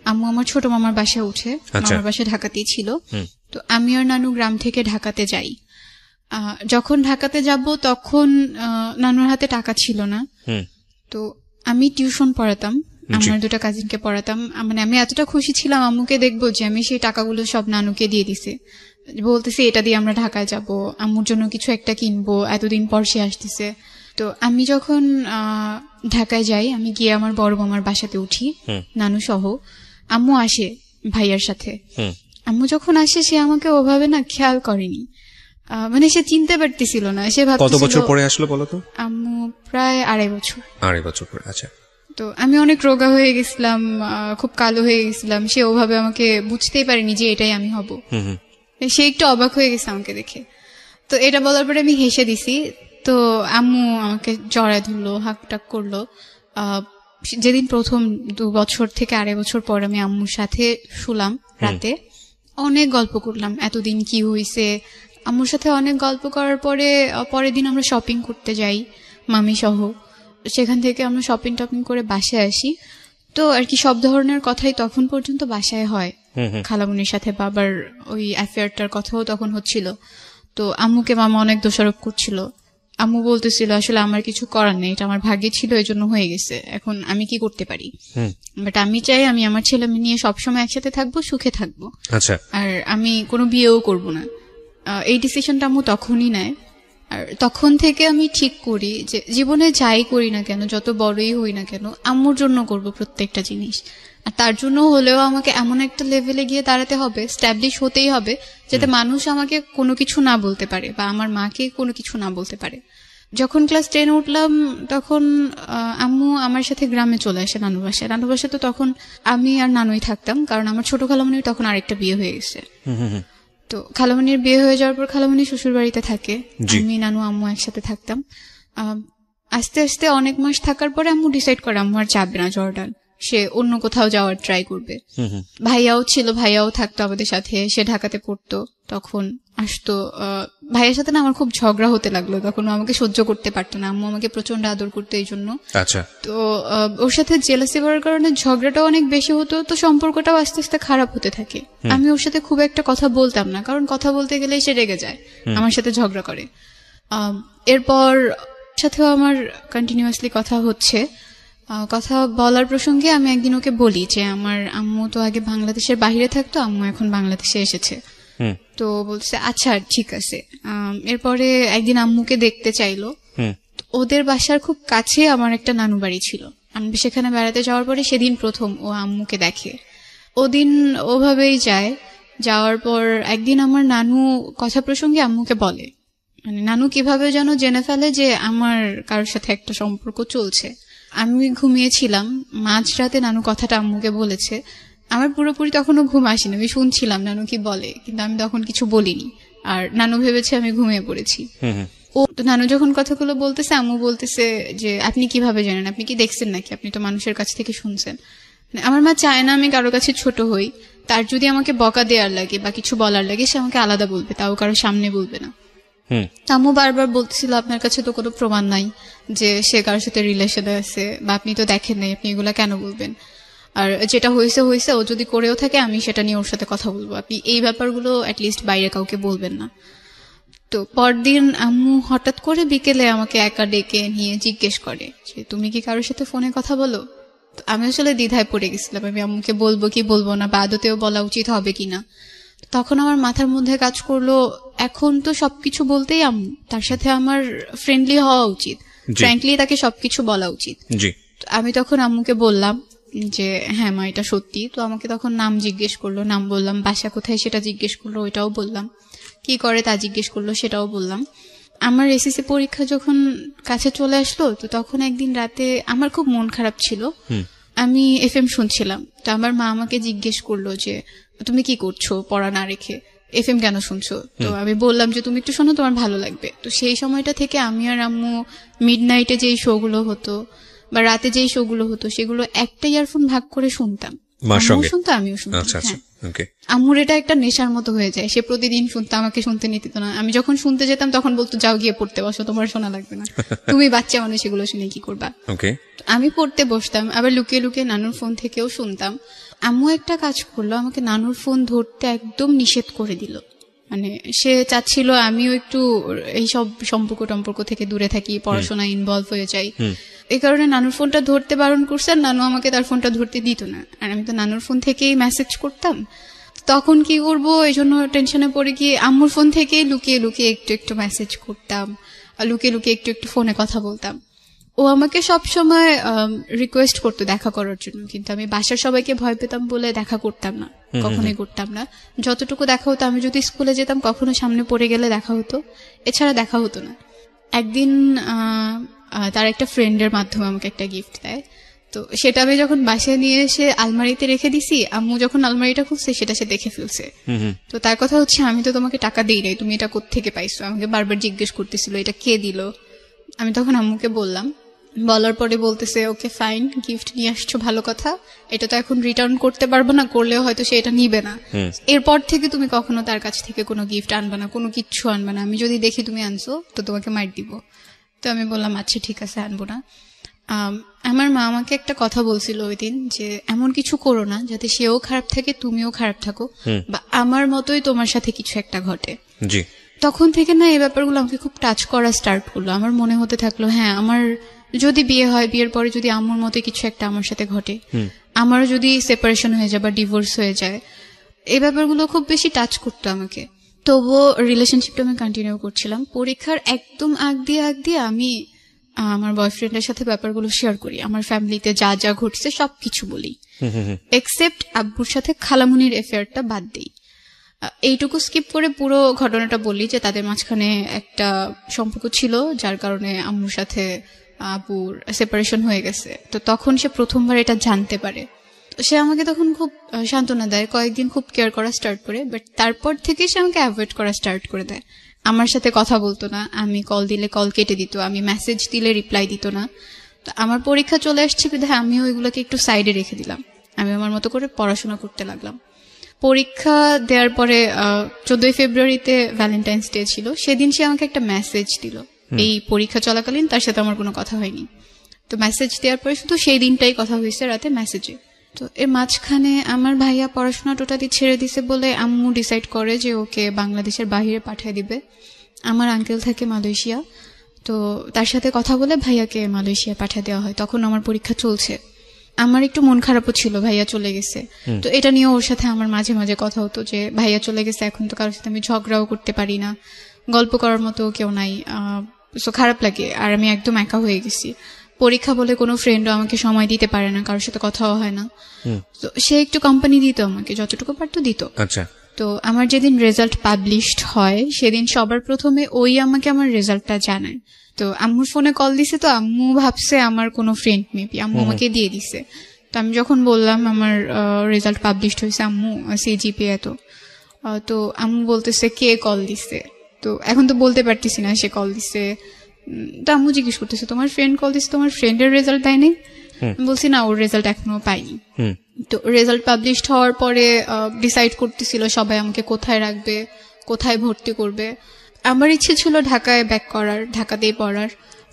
আম্মু আমার ছোট মামার বাসায় উঠে, মামার বাসা ঢাকাতেই ছিল। তো আমি আর নানু গ্রাম থেকে ঢাকাতে যাই। যখন ঢাকাতে যাব তখন নানুর হাতে টাকা ছিল না। তো আমি টিউশন পড়াতাম, আমার 2টা কাজিনকে পড়াতাম। মানে আমি এতটা খুশি ছিলাম আম্মুকে দেখবো যে আমি সেই টাকাগুলো সব নানুকে দিয়ে দিছে, বলতেছি এটা দিয়ে আমরা ঢাকায় যাব, আম্মুর জন্য কিছু একটা কিনবো, এতদিন পর সে আসতেছে। তো আমি যখন ঢাকায় যাই, আমি গিয়ে আমার বড় মামার বাসাতে উঠি নানু সহ। আম্মু আসে ভাইয়ার সাথে। আম্মু যখন আসে সে আমাকে ওভাবে না খেয়াল করেনি, মানে সে চিনতে পারতেছিল না। সে কত বছর পরে আসলো বলো তো? আম্মু প্রায় 2.5 বছর। 2.5 বছর পরে। আচ্ছা। তো আমি অনেক রোগা হয়ে গেছিলাম, খুব কালো হয়ে গেছিলাম। সে ওভাবে আমাকে বুঝতেই পারেনি যে এটাই আমি হব। সে একটু অবাক হয়ে গেছে আমাকে দেখে। তো এটা বলার পরে আমি হেসে দিছি। তো আম্মু আমাকে জড়ায় ধরলো, হাকটাক করলো। যেদিন প্রথম 2 বছর থেকে 2.5 বছর পর আমি আম্মুর সাথে শুলাম রাতে, অনেক গল্প করলাম এতদিন কি হয়েছে। আম্মুর সাথে অনেক গল্প করার পরে পরের দিন আমরা শপিং করতে যাই মামি সহ। সেখান থেকে আমরা শপিং টপিং করে বাসায় আসি। তো আর কি সব ধরনের কথাই তখন পর্যন্ত বাসায় হয়। খালামুনির সাথে বাবার ওই অ্যাফেয়ারটার কথাও তখন হচ্ছিল। তো আম্মুকে মামা অনেক দোষারোপ করছিল। আম্মু বলতেছিল আসলে আমার কিছু করার নেই, এটা আমার ভাগ্যে ছিল, এই জন্য হয়ে গেছে, এখন আমি কি করতে পারি। বাট আমি চাই আমি আমার ছেলে মেয়ে নিয়ে সবসময় একসাথে থাকবো, সুখে থাকবো। আচ্ছা। আর আমি কোনো বিয়েও করব না। এই ডিসিশনটা আম্মু তখনই নেয়। আর তখন থেকে আমি ঠিক করি যে জীবনে যাই করি না কেন, যত বড়ই হই না কেন, আম্মুর জন্য করব প্রত্যেকটা জিনিস। আর তার জন্য হলেও আমাকে এমন একটা লেভেলে গিয়ে দাঁড়াতে হবে, স্ট্যাবলিশ হতেই হবে, যাতে মানুষ আমাকে কোনো কিছু না বলতে পারে বা আমার মাকে কোনো কিছু না বলতে পারে। যখন ক্লাস 10 উঠলাম তখন আম্মু আমার সাথে গ্রামে চলে আসে নানু বাসায়। নানু বাসায় তো তখন আমি আর নানুই থাকতাম, কারণ আমার ছোট খালামণির তখন আরেকটা বিয়ে হয়ে গেছে। তো খালামণির বিয়ে হয়ে যাওয়ার পর খালামণি শ্বশুর বাড়িতে থাকে, আমি নানু আম্মু একসাথে থাকতাম। আস্তে আস্তে অনেক মাস থাকার পরে আম্মু ডিসাইড করে আম্মু আর যাবে না জর্ডান, সে অন্য কোথাও যাওয়ার ট্রাই করবে। ভাইয়াও ছিল, ভাইয়াও থাকতো আমাদের সাথে, সে ঢাকাতে পড়তো, তখন আসতো। ভাইয়ের সাথে না আমার খুব ঝগড়া হতে লাগলো, তখন ও আমাকে সহ্য করতে পারতো না, আম্মু আমাকে প্রচন্ড আদর করতো এই জন্য। আচ্ছা। তো ওর সাথে জেলাসি করার কারণে ঝগড়াটাও অনেক বেশি হতো, তো সম্পর্কটাও আস্তে আস্তে খারাপ হতে থাকে। আমি ওর সাথে খুব একটা কথা বলতাম না, কারণ কথা বলতে গেলে সে রেগে যায়, আমার সাথে ঝগড়া করে। এরপর সাথেও আমার কন্টিনিউয়াসলি কথা হচ্ছে। কথা বলার প্রসঙ্গে আমি একদিন ওকে বলি যে আমার আম্মু তো আগে বাংলাদেশের বাইরে থাকতো, আম্মু এখন বাংলাদেশে এসেছে। তো বলছে আচ্ছা ঠিক আছে। এরপরে একদিন আম্মুকে দেখতে চাইলো। ওদের বাসার খুব কাছে আমার একটা নানু বাড়ি ছিল, আমি সেখানে বেড়াতে যাওয়ার পরে সেদিন প্রথম ও আম্মুকে দেখে। ওদিন ওভাবেই যায়। যাওয়ার পর একদিন আমার নানু কথা প্রসঙ্গে আম্মুকে বলে, মানে নানু কিভাবে যেন জেনে ফেলে যে আমার কারোর সাথে একটা সম্পর্ক চলছে। আমি ঘুমিয়েছিলাম, মাঝরাতে নানু কথাটা আম্মুকে বলেছে। আমার পুরোপুরি তখনও ঘুম আসেনি, আমি শুনছিলাম নানু কি বলে, কিন্তু আমি তখন কিছু বলিনি। আর নানু ভেবেছে আমি ঘুমিয়ে পড়েছি। ও নানু যখন কথাগুলো বলতেছে, আম্মু বলতেছে যে আপনি কিভাবে জানেন, আপনি কি দেখছেন নাকি, আপনি তো মানুষের কাছ থেকে শুনছেন। আমার মা চায় না আমি কারোর কাছে ছোট হই, তার যদি আমাকে বকা দেওয়ার লাগে বা কিছু বলার লাগে সে আমাকে আলাদা বলবে, তাও কারোর সামনে বলবে না। আম্মু বারবার বলতেছিল আপনার কাছে তো কোনো প্রমাণ নাই যে সে কারোর সাথে রিলেশনে আছে, বা আপনি তো দেখেন নাই, আপনি এগুলা কেন বলবেন। আর যেটা হয়েছে হয়েছে, ও যদি করেও থাকে আমি সেটা নিয়ে ওর সাথে কথা বলবো, আপনি এই ব্যাপারগুলো অ্যাটলিস্ট বাইরে কাউকে বলবেন না। তো পরদিন আম্মু হঠাৎ করে বিকেলে আমাকে একা ডেকে নিয়ে জিজ্ঞেস করে যে তুমি কি কারোর সাথে ফোনে কথা বলো। আমি আসলে দ্বিধায় পড়ে গেছিলাম, আমি আম্মুকে বলবো কি বলবো না, বা আদতেও বলা উচিত হবে কিনা। তখন আমার মাথার মধ্যে কাজ করলো এখন তো সবকিছু বলতেই আম্মু, তার সাথে আমার ফ্রেন্ডলি হওয়া উচিত, ফ্র্যাঙ্কলি তাকে সবকিছু বলা উচিত। আমি তখন আম্মুকে বললাম যে হ্যাঁ মা এটা সত্যি। তো আমাকে তখন নাম জিজ্ঞেস করলো, নাম বললাম, বাসা কোথায় সেটা জিজ্ঞেস করলো, ওইটাও বললাম, কি করে তা জিজ্ঞেস করলো, সেটাও বললাম। আমার এসএসসি পরীক্ষা যখন কাছে চলে আসলো, তো তখন একদিন রাতে আমার খুব মন খারাপ ছিল, আমি এফএম শুনছিলাম। তো আমার মা আমাকে জিজ্ঞেস করলো যে তুমি কি করছো পড়া না রেখে, এফএম কেন শুনছো। তো আমি বললাম যে তুমি একটু শোনো, তোমার ভালো লাগবে। তো সেই সময়টা থেকে আমি আর আম্মু মিডনাইটে যেই শোগুলো হতো বা রাতে যেই শোগুলো হতো সেগুলো একটা ইয়ারফোন ভাগ করে শুনতাম, শুনতো আমিও শুনতাম। আম্মুর এটা একটা নেশার মতো হয়ে যায়, সে প্রতিদিন শুনতো, আমাকে শুনতে নিত না। আমি যখন শুনতে যেতাম তখন বলতো যাও গিয়ে পড়তে বসো, তোমার শোনা লাগবে না, তুমি বাচ্চা মানুষ এগুলো শুনে কি করবা। আমি পড়তে বসতাম, আবার লুকিয়ে লুকিয়ে নানুর ফোন থেকেও শুনতাম। আম্মু একটা কাজ করলো, আমাকে নানুর ফোন ধরতে একদম নিষেধ করে দিল। মানে সে চাচ্ছিল আমিও একটু এইসব সম্পর্ক থেকে দূরে থাকি, পড়াশোনায় ইনভলভ হয়ে যাই। এই কারণে নানুর ফোনটা ধরতে বারণ করছে, আর নানু আমাকে তার ফোনটা ধরতে দিত না। আর আমি তো নানুর ফোন থেকেই মেসেজ করতাম, তখন কি করবো এই জন্য টেনশনে পড়ে গিয়ে আম্মুর ফোন থেকেই লুকিয়ে লুকিয়ে একটু একটু মেসেজ করতাম, আর লুকিয়ে লুকিয়ে একটু একটু ফোনে কথা বলতাম। ও আমাকে সবসময় রিকোয়েস্ট করতো দেখা করার জন্য, কিন্তু আমি বাসার সবাইকে ভয় পেতাম বলে দেখা করতাম না, কখনোই করতাম না। যতটুকু দেখা হতো, আমি যদি স্কুলে যেতাম কখনো সামনে পড়ে গেলে দেখা হতো, এছাড়া দেখা হতো না। একদিন তার একটা ফ্রেন্ডের মাধ্যমে আমাকে একটা গিফট দেয়, তো সেটা আমি যখন বাসায় নিয়ে এসে আলমারিতে রেখে দিছি, আম্মু যখন আলমারিটা খুলছে সেটা সে দেখে ফেলছে। তো তার কথা হচ্ছে আমি তো তোমাকে টাকা দিই নাই, তুমি এটা কোত্থেকে পাইছো, আমাকে বারবার জিজ্ঞেস করতেছিল এটা কে দিল। আমি তখন আম্মুকে বললাম, বলার পরে বলতেছে ওকে ফাইন, গিফট নিয়ে আসছো ভালো কথা, এটা তো এখন রিটার্ন করতে পারবো না, করলেও হয়তো সে এটা নিবে না, এরপর থেকে তুমি কখনো তার কাছ থেকে কোনো গিফট আনবে না, কোনো কিচ্ছু আনবে না, আমি যদি দেখি তুমি আনছো তো তোমাকে মার দিব। তো আমি বললাম আচ্ছা ঠিক আছে, আনবো না। আমার মা আমাকে একটা কথা বলছিল ওই দিন, যে এমন কিছু করো না যাতে সেও খারাপ থাকে তুমিও খারাপ থাকো, বা আমার মতোই তোমার সাথে কিছু একটা ঘটে। তখন থেকে না এই ব্যাপারগুলো আমাকে খুব টাচ করা স্টার্ট করলো। আমার মনে হতে থাকলো হ্যাঁ, আমার যদি বিয়ে হয়, বিয়ের পরে যদি আম্মুর মতো কিছু একটা আমার সাথে ঘটে, আমারও যদি সেপারেশন হয়ে যায় বা ডিভোর্স হয়ে যায়, এই ব্যাপারগুলো খুব বেশি টাচ করতো আমাকে। তবুও রিলেশনশিপটা আমি কন্টিনিউ করছিলাম। পরীক্ষার একদম আগ দিয়ে আমি আমার বয়ফ্রেন্ডের সাথে ব্যাপারগুলো শেয়ার করি, আমার ফ্যামিলিতে যা যা ঘটছে সবকিছু বলি, এক্সেপ্ট আব্বুর সাথে খালামুনির এফেয়ারটা বাদ দিই। এইটুকু স্কিপ করে পুরো ঘটনাটা বলি যে তাদের মাঝখানে একটা সম্পর্ক ছিল যার কারণে আম্মুর সাথে আব্বুর সেপারেশন হয়ে গেছে। তো তখন সে প্রথমবার এটা জানতে পারে, সে আমাকে তখন খুব সান্ত্বনা দেয়, কয়েকদিন খুব কেয়ার করা স্টার্ট করে, বাট তারপর থেকে সে আমাকে অ্যাভয়েড করা স্টার্ট করে দেয়। আমার সাথে কথা বলতো না, আমি কল দিলে কল কেটে দিত, আমি মেসেজ দিলে রিপ্লাই দিত না। তো আমার পরীক্ষা চলে আসছে বিধায় আমিও ওইগুলোকে একটু সাইডে রেখে দিলাম, আমি আমার মতো করে পড়াশোনা করতে লাগলাম। পরীক্ষা দেওয়ার পরে 14 ফেব্রুয়ারিতে ভ্যালেন্টাইন্স ডে ছিল, সেদিন সে আমাকে একটা মেসেজ দিল। এই পরীক্ষা চলাকালীন তার সাথে আমার কোনো কথা হয়নি, তো মেসেজ দেওয়ার পরে শুধু সেই দিনটাই কথা হয়েছে রাতে মেসেজে। তো এর মাঝখানে আমার ভাইয়া পড়াশোনা টোটালি ছেড়ে দিছে বলে আম্মু ডিসাইড করে যে ওকে বাংলাদেশের বাইরে পাঠিয়ে দিবে। আমার আঙ্কেল থাকে মালয়েশিয়া, তো তার সাথে কথা বলে ভাইয়াকে মালয়েশিয়া পাঠিয়ে দেওয়া হয়। তখন আমার পরীক্ষা চলছে, আমার একটু মন খারাপও ছিল, ভাইয়া চলে গেছে। তো এটা নিয়ে ওর সাথে আমার মাঝে মাঝে কথা হতো যে ভাইয়া চলে গেছে, এখন তো কারোর সাথে আমি ঝগড়াও করতে পারি না, গল্প করার মতো কেউ নাই, সো খারাপ লাগে, আর আমি একদম একা হয়ে গেছি। পরীক্ষা বলে কোনো ফ্রেন্ডও আমাকে সময় দিতে পারে না, কারোর সাথে কথাও হয় না। তো সে একটু কোম্পানি দিত আমাকে, যতটুকু পারতো দিত। আচ্ছা। তো আমার যেদিন রেজাল্ট পাবলিশড হয় সেদিন সবার প্রথমে ওই আমাকে আমার রেজাল্টটা জানায়। তো আম্মুর ফোনে কল দিছে, তো আম্মু ভাবছে আমার কোনো ফ্রেন্ড মেবি, আম্মু আমাকে দিয়ে দিছে। তো আমি যখন বললাম আমার রেজাল্ট পাবলিশড হয়েছে আম্মু, সিজিপিএ এত, তো আম্মু বলতেছে কে কল দিছে। তো এখন তো বলতে পারতেছি না সে কল দিছে। তো আম্মু জিজ্ঞেস করতেছে তোমার ফ্রেন্ড কল দিছে, তোমার ফ্রেন্ডের রেজাল্ট দেয়নি? বলছি না, ওর রেজাল্ট এখনো পাইনি। তো রেজাল্ট পাবলিশড হওয়ার পরে ডিসাইড করতেছিল সবাই আমাকে কোথায় রাখবে, কোথায় ভর্তি করবে। আমার ইচ্ছে ছিল ঢাকায় ব্যাক করার, ঢাকাতেই পড়ার,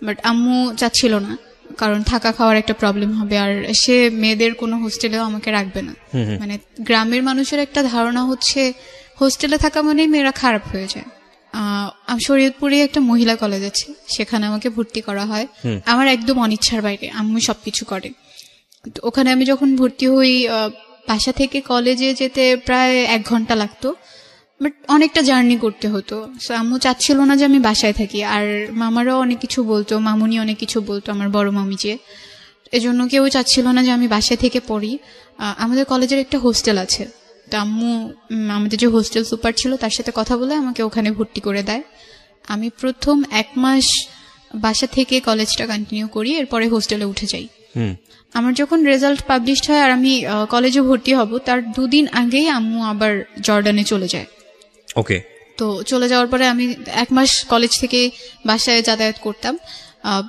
বাট আম্মু চাচ্ছিল না, কারণ থাকা খাওয়ার একটা প্রবলেম হবে, আর সে মেয়েদের কোনো হোস্টেলেও আমাকে রাখবে না। মানে গ্রামের মানুষের একটা ধারণা হচ্ছে হোস্টেলে থাকা মানেই মেয়েরা খারাপ হয়ে যায়। শরীয়তপুরে একটা মহিলা কলেজ আছে, সেখানে আমাকে ভর্তি করা হয় আমার একদম অনিচ্ছার বাইরে, আম্মু সবকিছু করে। তো ওখানে আমি যখন ভর্তি হই, বাসা থেকে কলেজে যেতে প্রায় 1 ঘন্টা লাগতো, বাট অনেকটা জার্নি করতে হতো। সো আম্মু চাচ্ছিল না যে আমি বাসায় থাকি, আর মামারাও অনেক কিছু বলতো, মামুনি অনেক কিছু বলতো, আমার বড় মামি যে, এজন্য কেউ চাচ্ছিল না যে আমি বাসায় থেকে পড়ি। আমাদের কলেজের একটা হোস্টেল আছে, তো আম্মু আমাদের যে হোস্টেল সুপার ছিল তার সাথে কথা বলে আমাকে ওখানে ভর্তি করে দেয়। আমি প্রথম 1 মাস বাসা থেকে কলেজটা কন্টিনিউ করি, এরপরে হোস্টেলে উঠে যাই। আমার যখন রেজাল্ট পাবলিশড হয় আর আমি কলেজে ভর্তি হব, তার 2 দিন আগেই আম্মু আবার জর্ডানে চলে যায়। ওকে। তো চলে যাওয়ার পরে আমি 1 মাস কলেজ থেকে বাসায় যাতায়াত করতাম।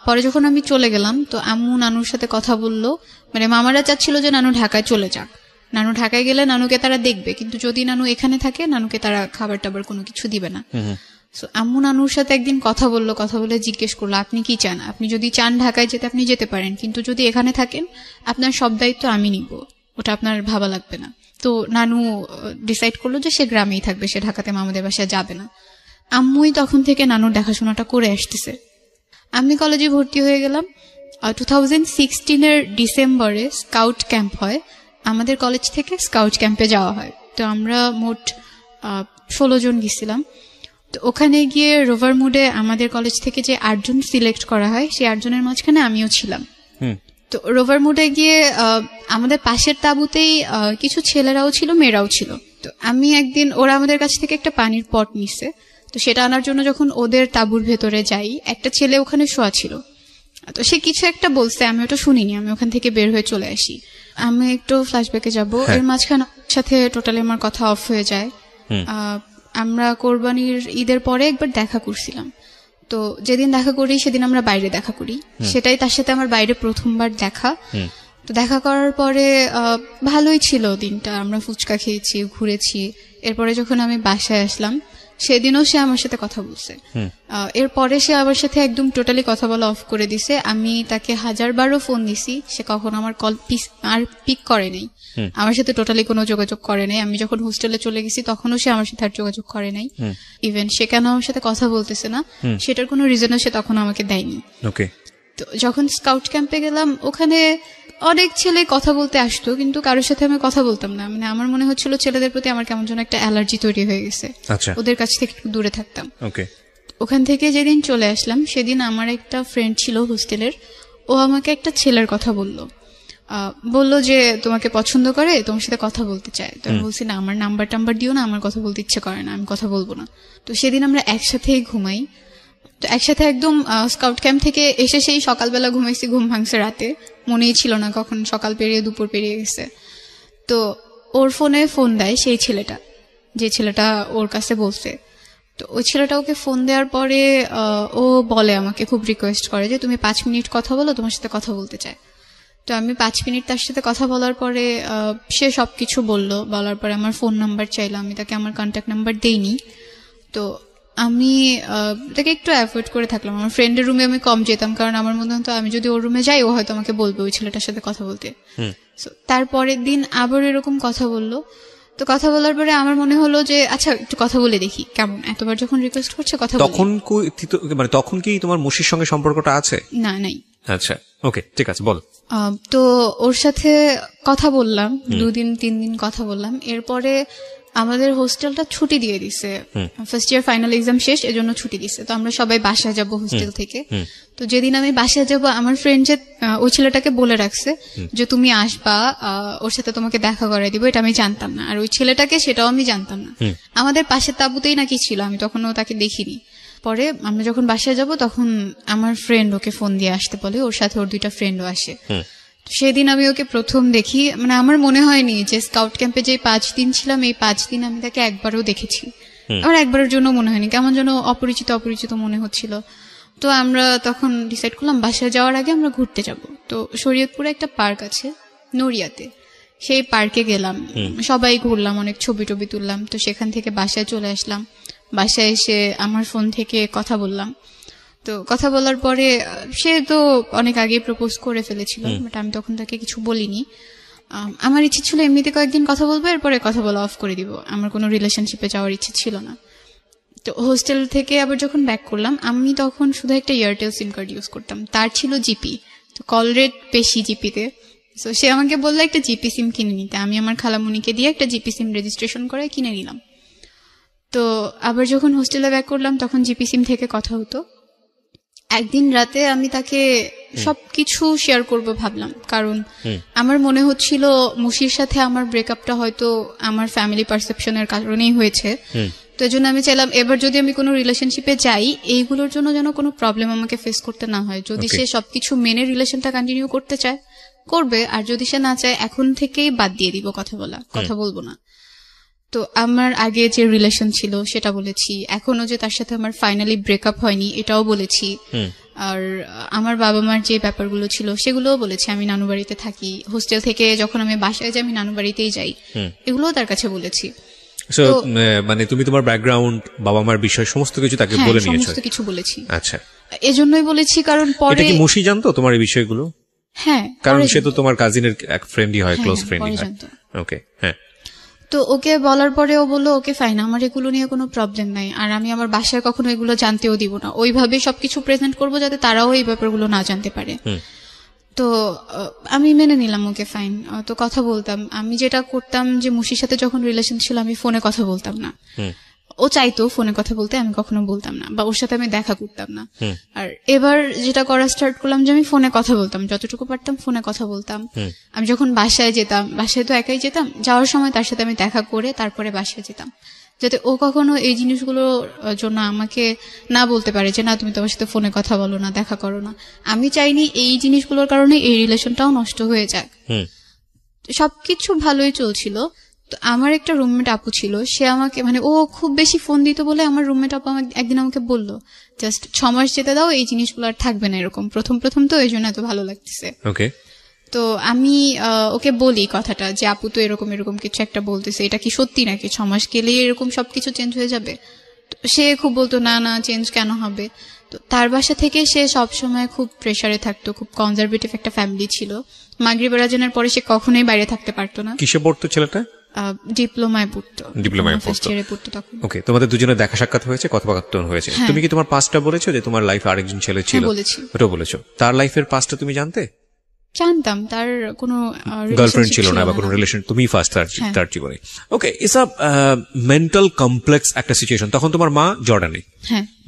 পরে যখন আমি চলে গেলাম তো আম্মু নানুর সাথে কথা বললো, মানে মামারা চাচ্ছিল যে নানু ঢাকায় চলে যাক, নানু ঢাকায় গেলে নানুকে তারা দেখবে, কিন্তু যদি নানু এখানে থাকে নানুকে তারা খাবার টাবার কোনো কিছু দিবে না। সো আম্মু নানুর সাথে একদিন কথা বললো, কথা বলে জিজ্ঞেস করলো আপনি কি চান, আপনি যদি চান ঢাকায় যেতে আপনি যেতে পারেন, কিন্তু যদি এখানে থাকেন আপনার সব দায়িত্ব আমি নিব, ওটা আপনার ভাবা লাগবে না। তো নানু ডিসাইড করলো যে সে গ্রামেই থাকবে, সে ঢাকাতে মামাদের বাসায় যাবে না। আম্মুই তখন থেকে নানুর দেখাশোনাটা করে আসতেছে। আমি কলেজে ভর্তি হয়ে গেলাম। 2016 ডিসেম্বরে স্কাউট ক্যাম্প হয়, আমাদের কলেজ থেকে স্কাউট ক্যাম্পে যাওয়া হয়। তো আমরা মোট 16 জন গেছিলাম। তো ওখানে গিয়ে রোভার মুডে আমাদের কলেজ থেকে যে 8 জন সিলেক্ট করা হয়, সেই 8 জনের মাঝখানে আমিও ছিলাম। তো রোভার মুডে গিয়ে আমাদের পাশের তাঁবুতেই কিছু ছেলেরাও ছিল, মেয়েরাও ছিল। তো আমি একদিন, ওরা আমাদের কাছ থেকে একটা পানির পট নিছে, তো সেটা আনার জন্য যখন ওদের তাঁবুর ভেতরে যাই, একটা ছেলে ওখানে শোয়া ছিল। তো সে কিছু একটা বলছে, আমি ওটা শুনিনি, আমি ওখান থেকে বের হয়ে চলে আসি। আমি একটু ফ্ল্যাশব্যাকে যাব, এর মাঝখানে সাথে টোটালি আমার কথা অফ হয়ে যায়। আমরা কোরবানির ঈদের পরে একবার দেখা করছিলাম, তো যেদিন দেখা করি সেদিন আমরা বাইরে দেখা করি, সেটাই তার সাথে আমার বাইরে প্রথমবার দেখা। তো দেখা করার পরে ভালোই ছিল দিনটা, আমরা ফুচকা খেয়েছি, ঘুরেছি। এরপরে যখন আমি বাসায় আসলাম সেদিনও সে আমার সাথে কথা বলছে। এরপরে সে আমার সাথে একদম টোটালি কথা বলা অফ করে দিছে। আমি তাকে 1000বারও ফোন দিছি, সে কখনো আমার কল আর পিক করে নাই, আমার সাথে টোটালি কোনো যোগাযোগ করে নাই। আমি যখন হোস্টেলে চলে গেছি তখনও সে আমার সাথে আর যোগাযোগ করে নাই। ইভেন সে কেন আমার সাথে কথা বলতেছে না সেটার কোনো রিজনও সে তখন আমাকে দেয়নি। তো যখন স্কাউট ক্যাম্পে গেলাম, ওখানে অনেক ছেলে কথা বলতে আসতো, কিন্তু কারোর সাথে আমি কথা বলতাম না। মানে আমার মনে হচ্ছিল ছেলেদের প্রতি আমার কেমন যেন একটা অ্যালার্জি তৈরি হয়ে গেছে, ওদের কাছ থেকে একটু দূরে থাকতাম। ওখান থেকে যেদিন চলে আসলাম সেদিন আমার একটা ফ্রেন্ড ছিল হোস্টেলের, ও আমাকে একটা ছেলের কথা বললো যে তোমাকে পছন্দ করে, তোমার সাথে কথা বলতে চায়। তো আমি বলছি না, আমার নাম্বার দিও না, আমার কথা বলতে ইচ্ছে করে না, আমি কথা বলবো না। তো সেদিন আমরা একসাথেই ঘুমাই। তো একসাথে একদম স্কাউট ক্যাম্প থেকে এসে সেই সকালবেলা ঘুমাইছি, ঘুম ভাঙছে রাতে, মনেই ছিল না কখন সকাল পেরিয়ে দুপুর পেরিয়ে গেছে। তো ওর ফোনে ফোন দেয় সেই ছেলেটা, যে ছেলেটা ওর কাছে বলছে। তো ওই ছেলেটা ওকে ফোন দেওয়ার পরে ও বলে, আমাকে খুব রিকোয়েস্ট করে যে তুমি 5 মিনিট কথা বলো, তোমার সাথে কথা বলতে চায়। তো আমি 5 মিনিট তার সাথে কথা বলার পরে সে সবকিছু বলার পরে আমার ফোন নাম্বার চাইলো, আমি তাকে আমার কন্ট্যাক্ট নাম্বার দেইনি। তো আমি তাকে একটু অ্যাভয়েড করে থাকলাম, আমার ফ্রেন্ডের রুমে আমি কম যেতাম, কারণ আমার মনে হতো আমি যদি ওর রুমে যাই ও হয়তো আমাকে বলবে ওই ছেলেটার সাথে কথা বলতে। তারপরের দিন আবার এরকম কথা বললো। তো কথা বলার পরে আমার মনে হলো যে আচ্ছা একটু কথা বলে দেখি কেমন, এতবার যখন রিকোয়েস্ট করছে কথা বলি। তখন কি তোমার মুশির সঙ্গে সম্পর্কটা আছে? না, নাই। আচ্ছা, ওকে, ঠিক আছে, বল। তো ওর সাথে কথা বললাম, 2 দিন 3 দিন কথা বললাম। এরপরে আমাদের হোস্টেলটা ছুটি দিয়ে দিছে, ফার্স্ট ইয়ার ফাইনাল এক্সাম শেষ, এজন্য ছুটি দিছে। তো আমরা সবাই বাসায় যাব হোস্টেল থেকে। তো যেদিন আমি বাসায় যাব, আমার ফ্রেন্ড যে ওই ছেলেটাকে বলে রাখছে যে তুমি আসবা, ওর সাথে তোমাকে দেখা করাই দিব, এটা আমি জানতাম না। আর ওই ছেলেটাকে সেটাও আমি জানতাম না, আমাদের পাশের তাঁবুতেই নাকি ছিল, আমি তখনও তাকে দেখিনি। পরে আমরা যখন বাসায় যাব তখন আমার ফ্রেন্ড ওকে ফোন দিয়ে আসতে বলে, ওর সাথে ওর 2টা ফ্রেন্ডও আসে। সেদিন আমি ওকে প্রথম দেখি, মানে আমার মনে হয়নি যে স্কাউট ক্যাম্পে যে 5 দিন ছিলাম, এই 5 দিন আমি তাকে একবারও দেখেছি। আমার একবারের জন্য মনে হয়নি, কেমন যেন অপরিচিত মনে হচ্ছিল। তো আমরা তখন ডিসাইড করলাম বাসায় যাওয়ার আগে আমরা ঘুরতে যাব। তো শরীয়তপুরে একটা পার্ক আছে নড়িয়াতে, সেই পার্কে গেলাম, সবাই ঘুরলাম, অনেক ছবি টবি তুললাম। তো সেখান থেকে বাসায় চলে আসলাম। বাসায় এসে আমার ফোন থেকে কথা বললাম। তো কথা বলার পরে সে তো অনেক আগে প্রপোজ করে ফেলেছিল, বাট আমি তখন তাকে কিছু বলিনি। আমার ইচ্ছে ছিল এমনিতে কয়েকদিন কথা বলবো, এরপরে কথা বলা অফ করে দিব, আমার কোনো রিলেশনশিপে যাওয়ার ইচ্ছে ছিল না। তো হোস্টেল থেকে আবার যখন ব্যাক করলাম, আমি তখন শুধু একটা এয়ারটেল সিম কার্ড ইউজ করতাম, তার ছিল জিপি। তো কল রেট বেশি জিপিতে, তো সে আমাকে বললো একটা জিপি সিম কিনে নিতে। আমি আমার খালামুনিকে দিয়ে একটা জিপি সিম রেজিস্ট্রেশন করে কিনে নিলাম। তো আবার যখন হোস্টেলে ব্যাক করলাম তখন জিপি সিম থেকে কথা হতো। একদিন রাতে আমি তাকে সবকিছু শেয়ার করবো ভাবলাম, কারণ আমার মনে হচ্ছিল মুশির সাথে আমার ব্রেকআপটা হয়তো আমার ফ্যামিলি পারসেপশনের কারণেই হয়েছে। তো এই জন্য আমি চাইলাম এবার যদি আমি কোনো রিলেশনশিপে যাই, এইগুলোর জন্য যেন কোনো প্রবলেম আমাকে ফেস করতে না হয়। যদি সে সবকিছু মেনে রিলেশনটা কন্টিনিউ করতে চায় করবে, আর যদি সে না চায় এখন থেকেই বাদ দিয়ে দিব কথা বলবো না। তো আমার আগে যে রিলেশন ছিল সেটা বলেছি, এখনো যে তার সাথে আমার ফাইনালি ব্রেকআপ হয়নি এটাও বলেছি। আর আমার বাবা মার যে ব্যাপারগুলো ছিল সেগুলোও বলেছি। আমি নানু বাড়িতে থাকি, হোস্টেল থেকে যখন আমি বাসায় যাই আমি নানু বাড়িতেই যাই, এগুলোও তার কাছে বলেছি। মানে তুমি তোমার ব্যাকগ্রাউন্ড, বাবা মার বিষয় সমস্ত কিছু তাকে বলে নিয়েছো? সমস্ত কিছু বলেছি। আচ্ছা, এজন্যই বলেছি কারণ পরে এটা কি মুশি জানতো তোমার এই বিষয়গুলো? হ্যাঁ, কারণ সে তো তোমার কাজিনের এক ফ্রেন্ডই হয়, ক্লোজ ফ্রেন্ডই হয়। ওকে, হ্যাঁ। তো ওকে বলার পরে ও বললো ওকে ফাইন, আমার এগুলো নিয়ে কোনো প্রবলেম নাই, আর আমি আমার বাসায় কখনো এগুলো জানতেও দিব না, ওইভাবে সবকিছু প্রেজেন্ট করবো যাতে তারাও এই ব্যাপারগুলো না জানতে পারে। তো আমি মেনে নিলাম, ওকে ফাইন। তো কথা বলতাম, আমি যেটা করতাম যে মুশির সাথে যখন রিলেশন ছিল আমি ফোনে কথা বলতাম না। ও চাইতো ফোনে কথা বলতে, আমি কখনো বলতাম না, বা ওর সাথে আমি দেখা করতাম না। আর এবার যেটা করা স্টার্ট করলাম যে আমি ফোনে কথা বলতাম, যতটুকু পারতাম ফোনে কথা বলতাম। আমি যখন বাসায় যেতাম, বাসায় তো একাই যেতাম, যাওয়ার সময় তার সাথে আমি দেখা করে তারপরে বাসায় যেতাম, যাতে ও কখনো এই জিনিসগুলোর জন্য আমাকে না বলতে পারে যে না তুমি তোমার সাথে ফোনে কথা বলো না, দেখা করো না। আমি চাইনি এই জিনিসগুলোর কারণে এই রিলেশনটাও নষ্ট হয়ে যাক। সবকিছু ভালোই চলছিল। তো আমার একটা রুমমেট আপু ছিল, সে আমাকে মানে ও খুব বেশি ফোন দিত বলে আমার রুমমেট আপু একদিন আমাকে বললো জাস্ট 6 মাস যেতে দাও, এই জিনিসগুলো আর থাকবে না এরকম, প্রথম প্রথম তো এই জন্য এত ভালো লাগতেছে। ওকে। তো আমি ওকে বলি কথাটা যে আপু তো এরকম এরকম কিছু একটা বলতেছে, এটা কি সত্যি নাকি 6 মাস গেলেই এরকম সবকিছু চেঞ্জ হয়ে যাবে? সে খুব বলতো না না চেঞ্জ কেন হবে। তো তার বাসা থেকে সে সবসময় খুব প্রেসারে থাকতো, খুব কনজারভেটিভ একটা ফ্যামিলি ছিল। মাগরিবের আজানের পরে সে কখনোই বাইরে থাকতে পারতো না। কিসে পড়তো ছেলেটা? ডিপ্লোমায় পড়তো। তখন। ওকে, তোমাদের দুজনের দেখা সাক্ষাৎ হয়েছে, কথাবার্তা হয়েছে। তুমি কি তোমার পাস্টটা বলেছো যে তোমার লাইফে আরেকজন ছেলে ছিল? বলেছি। ওটাও বলেছো। তার লাইফের পাস্টটা তুমি জানতে? জানতাম, তার কোনো গার্লফ্রেন্ড ছিল না বা কোনো রিলেশন, তুমি ফার্স্ট তার জীবনে। ওকে, ইটস আ মেন্টাল কমপ্লেক্স একটা সিচুয়েশন। তখন তোমার মা জর্ডানে,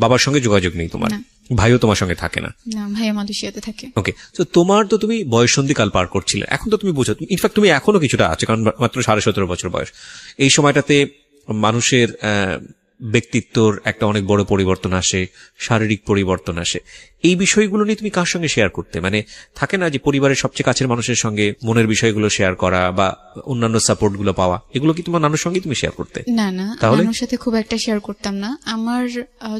বাবার সঙ্গে যোগাযোগ নেই তোমার, ভাইও তোমার সঙ্গে থাকে না? না, ভাইয়া মালয়েশিয়াতে থাকে। ওকে, তো তোমার তো তুমি বয়ঃসন্ধিকাল পার করছিলে, এখন তো তুমি বুঝো, ইনফ্যাক্ট তুমি এখনো কিছুটা আছে, কারণ মাত্র 17.5 বছর বয়স। এই সময়টাতে মানুষের ব্যক্তিত্বর একটা অনেক বড় পরিবর্তন আসে, শারীরিক পরিবর্তন আসে। এই বিষয়গুলো নিয়ে তুমি কার সঙ্গে শেয়ার করতে? মানে থাকে না যে পরিবারের সবচেয়ে কাছের মানুষের সঙ্গে মনের বিষয়গুলো শেয়ার করা বা অন্যান্য সাপোর্ট গুলো পাওয়া, এগুলো কি তোমার নানুর সঙ্গে তুমি শেয়ার করতে? না না, নানুর সাথে খুব একটা শেয়ার করতাম না। আমার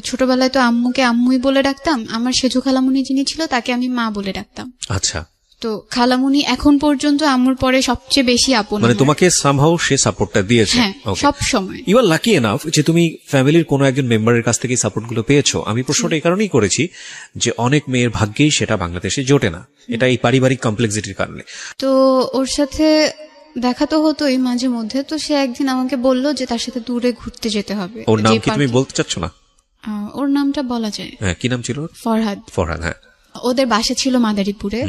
ছোটবেলায় তো আম্মুকে আম্মুই বলে ডাকতাম, আমার সেজু খালামুনি যিনি ছিল তাকে আমি মা বলে ডাকতাম। আচ্ছা। তো খালামুনি এখন পর্যন্ত আম্মুর পরে সবচেয়ে বেশি আপন। মানে তোমাকে সামহাউ সে সাপোর্টটা দিয়েছে? সব সময়। ইউ আর লাকি এনাফ যে তুমি ফ্যামিলির কোনো একজন মেম্বারের কাছ থেকে সাপোর্ট গুলো পেয়েছো। আমি প্রশ্নটা এই কারণেই করেছি যে অনেক মেয়ের ভাগ্যেই সেটা বাংলাদেশে জোটে না, এটা এই পারিবারিক কমপ্লেক্সিটির কারণে। তো ওর সাথে দেখা তো হতোই মাঝে মধ্যে। তো সে একদিন আমাকে বলল যে তার সাথে দূরে ঘুরতে যেতে হবে। ওর নাম কি তুমি বলতে চাচ্ছ না? ওর নামটা বলা যায়। হ্যাঁ, কি নাম ছিল? ফরহাদ। ফরহাদ, হ্যাঁ। ওদের বাসা ছিল মাদারীপুরে,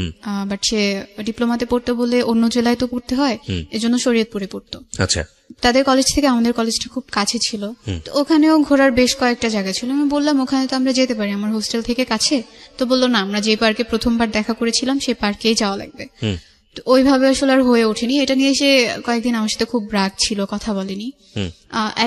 বাট সে ডিপ্লোমাতে পড়তো বলে অন্য জেলায় তো পড়তে হয়, এজন্য শরীয়তপুরে পড়তো। আচ্ছা। তাদের কলেজ থেকে আমাদের কলেজটা খুব কাছে ছিল, তো ওখানেও ঘোরার বেশ কয়েকটা জায়গা ছিল। আমি বললাম ওখানে তো আমরা যেতে পারি, আমার হোস্টেল থেকে কাছে। তো বললো না, আমরা যে পার্কে প্রথমবার দেখা করেছিলাম সেই পার্কেই যাওয়া লাগবে। তো ওইভাবে আসলে আর হয়ে ওঠেনি। এটা নিয়ে সে কয়েকদিন আমার সাথে খুব রাগ ছিল, কথা বলেনি।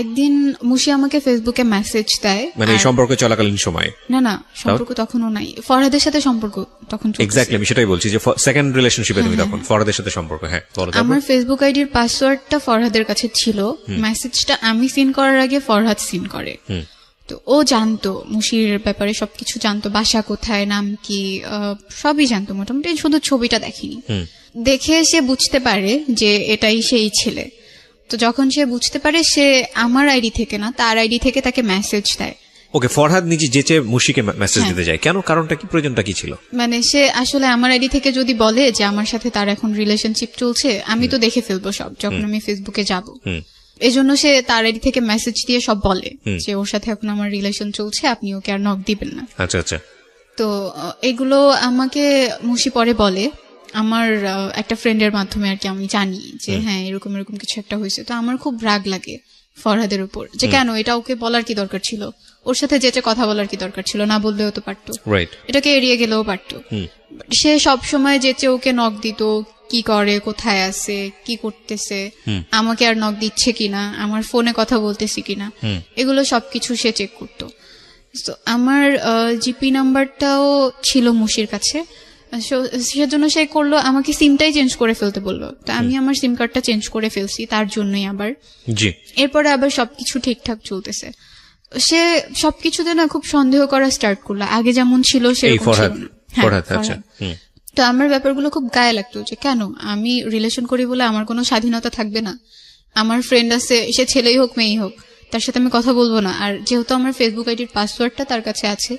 একদিন মুশি আমাকে ফেসবুকে মেসেজ দেয়, মানে এই সম্পর্ক চলাকালীন সময়? না না, সম্পর্ক তখনও নাই, ফরহাদের সাথে সম্পর্ক তখন। এক্স্যাক্টলি, আমি সেটাই বলছি যে সেকেন্ড রিলেশনশিপে তুমি তখন ফরহাদের সাথে সম্পর্ক। হ্যাঁ, আমার ফেসবুক আইডির পাসওয়ার্ডটা ফরহাদের কাছে ছিল, মেসেজটা আমি সিন করার আগে ফরহাদ সিন করে। তো ও জানতো মুশির ব্যাপারে, সবকিছু জানতো, বাসা কোথায়, নাম কি, সবই জানতো মোটামুটি, শুধু ছবিটা দেখিনি। দেখে সে বুঝতে পারে যে এটাই সেই ছেলে। তো যখন সে বুঝতে পারে, সে আমার আইডি থেকে না তার আইডি থেকে তাকে মেসেজ দেয়। ওকে, ফরহাদ নিজে যেচে মুশিকে মেসেজ দিতে যায় কেন? কারণটা কি, প্রয়োজনটা কি ছিল? মানে সে আসলে আমার আইডি থেকে যদি বলে যে আমার সাথে তার এখন রিলেশনশিপ চলছে, আমি তো দেখে ফেলবো সব যখন আমি ফেসবুকে যাব। এজন্য সে তার আইডি থেকে মেসেজ দিয়ে সব বলে যে ওর সাথে এখন আমার রিলেশন চলছে, আপনি ওকে আর নক দিবেন না। আচ্ছা আচ্ছা। তো এগুলো আমাকে মুশি পরে বলে, আমার একটা ফ্রেন্ডের মাধ্যমে আর কি আমি জানি যে হ্যাঁ এরকম এরকম কিছু একটা হয়েছে। তো আমার খুব রাগ লাগে ফরহাদের উপর যে কেন এটা ওকে বলার কি দরকার ছিল, ওর সাথে যেচে কথা বলার কি দরকার ছিল, না বললেও তো পারতো, এটাকে এড়িয়ে গেলেও পারতো। সে সব সময় যেচে ওকে নক দিত, কি করে, কোথায় আছে, কি করতেছে, আমাকে আর নক দিচ্ছে কিনা, আমার ফোনে কথা বলতেছি কিনা, এগুলো সবকিছু সে চেক করতো। তো আমার জিপি নাম্বারটাও ছিল মুশির কাছে, সেজন্য সে করলো আমাকে সিমটাই চেঞ্জ করে ফেলতে বললো। তো আমি আমার সিম কার্ডটা চেঞ্জ করে ফেলছি তার জন্যই আবার। এরপরে আবার সবকিছু ঠিকঠাক চলতেছে। সে সবকিছুতে না খুব সন্দেহ করা স্টার্ট করলো, আগে যেমন ছিল সেরকম ছিল না। হ্যাঁ, আচ্ছা। তো আমার ব্যাপারগুলো খুব গায়ে লাগতো যে কেন আমি রিলেশন করি বলে আমার কোনো স্বাধীনতা থাকবে না? আমার ফ্রেন্ড আছে, সে ছেলেই হোক মেয়েই হোক, তার সাথে আমি কথা বলবো না? আর যেহেতু আমার ফেসবুক আইডির পাসওয়ার্ডটা তার কাছে আছে,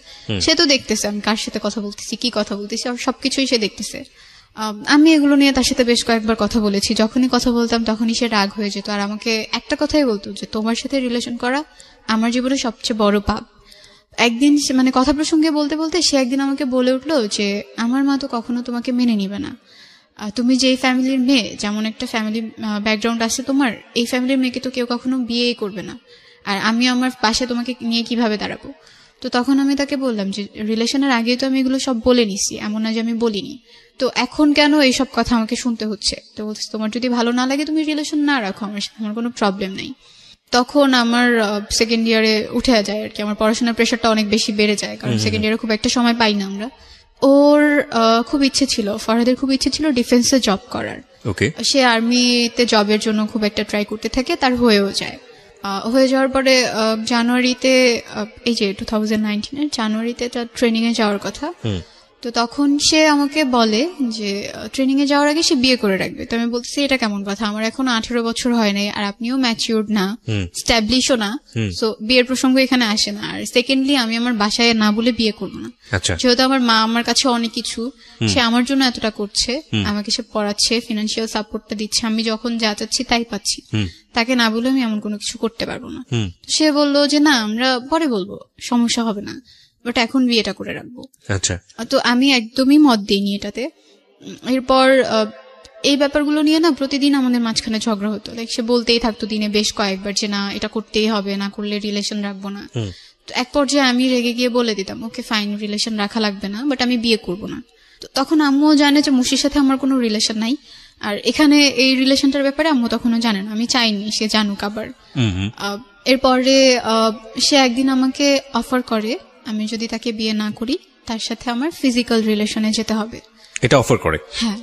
সে তো দেখতেছে আমি কার সাথে কথা বলতেছি, কি কথা বলতেছি, আর সবকিছুই সে দেখতেছে। আমি এগুলো নিয়ে তার সাথে বেশ কয়েকবার কথা বলেছি। যখনই কথা বলতাম তখনই সে রাগ হয়ে যেত, আর আমাকে একটা কথাই বলতো যে তোমার সাথে রিলেশন করা আমার জীবনে সবচেয়ে বড় পাপ। একদিন মানে কথা প্রসঙ্গে বলতে বলতে সে একদিন আমাকে বলে উঠলো যে আমার মা তো কখনো তোমাকে মেনে নিবে না, তুমি যেই ফ্যামিলির মেয়ে, যেমন একটা ফ্যামিলি ব্যাকগ্রাউন্ড আছে তোমার, এই ফ্যামিলির মেয়েকে তো কেউ কখনো বিয়েই করবে না, আর আমি আমার পাশে তোমাকে নিয়ে কিভাবে দাঁড়াবো? তো তখন আমি তাকে বললাম যে রিলেশনের আগেই তো আমি এগুলো সব বলে নিছি, এমন না যে আমি বলিনি, তো এখন কেন এইসব কথা আমাকে শুনতে হচ্ছে? তো বলছে তোমার যদি ভালো না লাগে তুমি রিলেশন না রাখো আমার সাথে, আমার কোনো প্রবলেম নাই। তখন আমার সেকেন্ড ইয়ারে উঠে যায় আর কি, আমার পড়াশোনার প্রেশারটা অনেক বেশি বেড়ে যায়, কারণ সেকেন্ড ইয়ারে খুব একটা সময় পাই না আমরা। ওর খুব ইচ্ছে ছিল, ফরহাদের খুব ইচ্ছে ছিল ডিফেন্সে জব করার। সে আর্মিতে জবের জন্য খুব একটা ট্রাই করতে থাকে, তার হয়েও যায়। হয়ে যাওয়ার পরে জানুয়ারিতে, এই যে 2019 জানুয়ারিতে তার ট্রেনিং এ যাওয়ার কথা। তো তখন সে আমাকে বলে যে ট্রেনিং এ যাওয়ার আগে সে বিয়ে করে রাখবে। তো আমি বলতেছি এটা কেমন কথা, আমার এখন 18 বছর হয় নাই, আর আপনিও ম্যাচিউরড না, স্ট্যাবলিশও না, সো বিয়ের প্রসঙ্গ এখানে আসে না। আর সেকেন্ডলি আমি আমার বাসায় না বলে বিয়ে করবো না, যেহেতু আমার মা আমার কাছে অনেক কিছু, সে আমার জন্য এতটা করছে, আমাকে সে পড়াচ্ছে, ফিনান্সিয়াল সাপোর্টটা দিচ্ছে, আমি যখন যা চাচ্ছি তাই পাচ্ছি, তাকে না বলে আমি এমন কোনো কিছু করতে পারবো না। সে বললো যে না আমরা পরে বলবো, সমস্যা হবে না, বাট এখন বিয়েটা করে রাখবো। আচ্ছা, তো আমি একদমই মত দিইনি এটাতে। এরপর এই ব্যাপারগুলো নিয়ে না প্রতিদিন আমাদের মাঝখানে ঝগড়া হতো, লাইক সে বলতেই থাকতো দিনে বেশ কয়েকবার যে না এটা করতেই হবে, না করলে রিলেশন রাখবো না। তো এক পর্যায়ে আমি রেগে গিয়ে বলে দিতাম ওকে ফাইন, রিলেশন রাখা লাগবে না, বাট আমি বিয়ে করবো না। তো তখন আম্মুও জানে যে মুশির সাথে আমার কোনো রিলেশন নাই, আর এখানে এই রিলেশনটার ব্যাপারে আম্মু তখনও জানে না, আমি চাইনি সে জানুক আবার। এরপরে সে একদিন আমাকে অফার করে আমি যদি তাকে বিয়ে না করি তার সাথে আমার ফিজিক্যাল রিলেশনে যেতে হবে। এটা অফার করে? হ্যাঁ।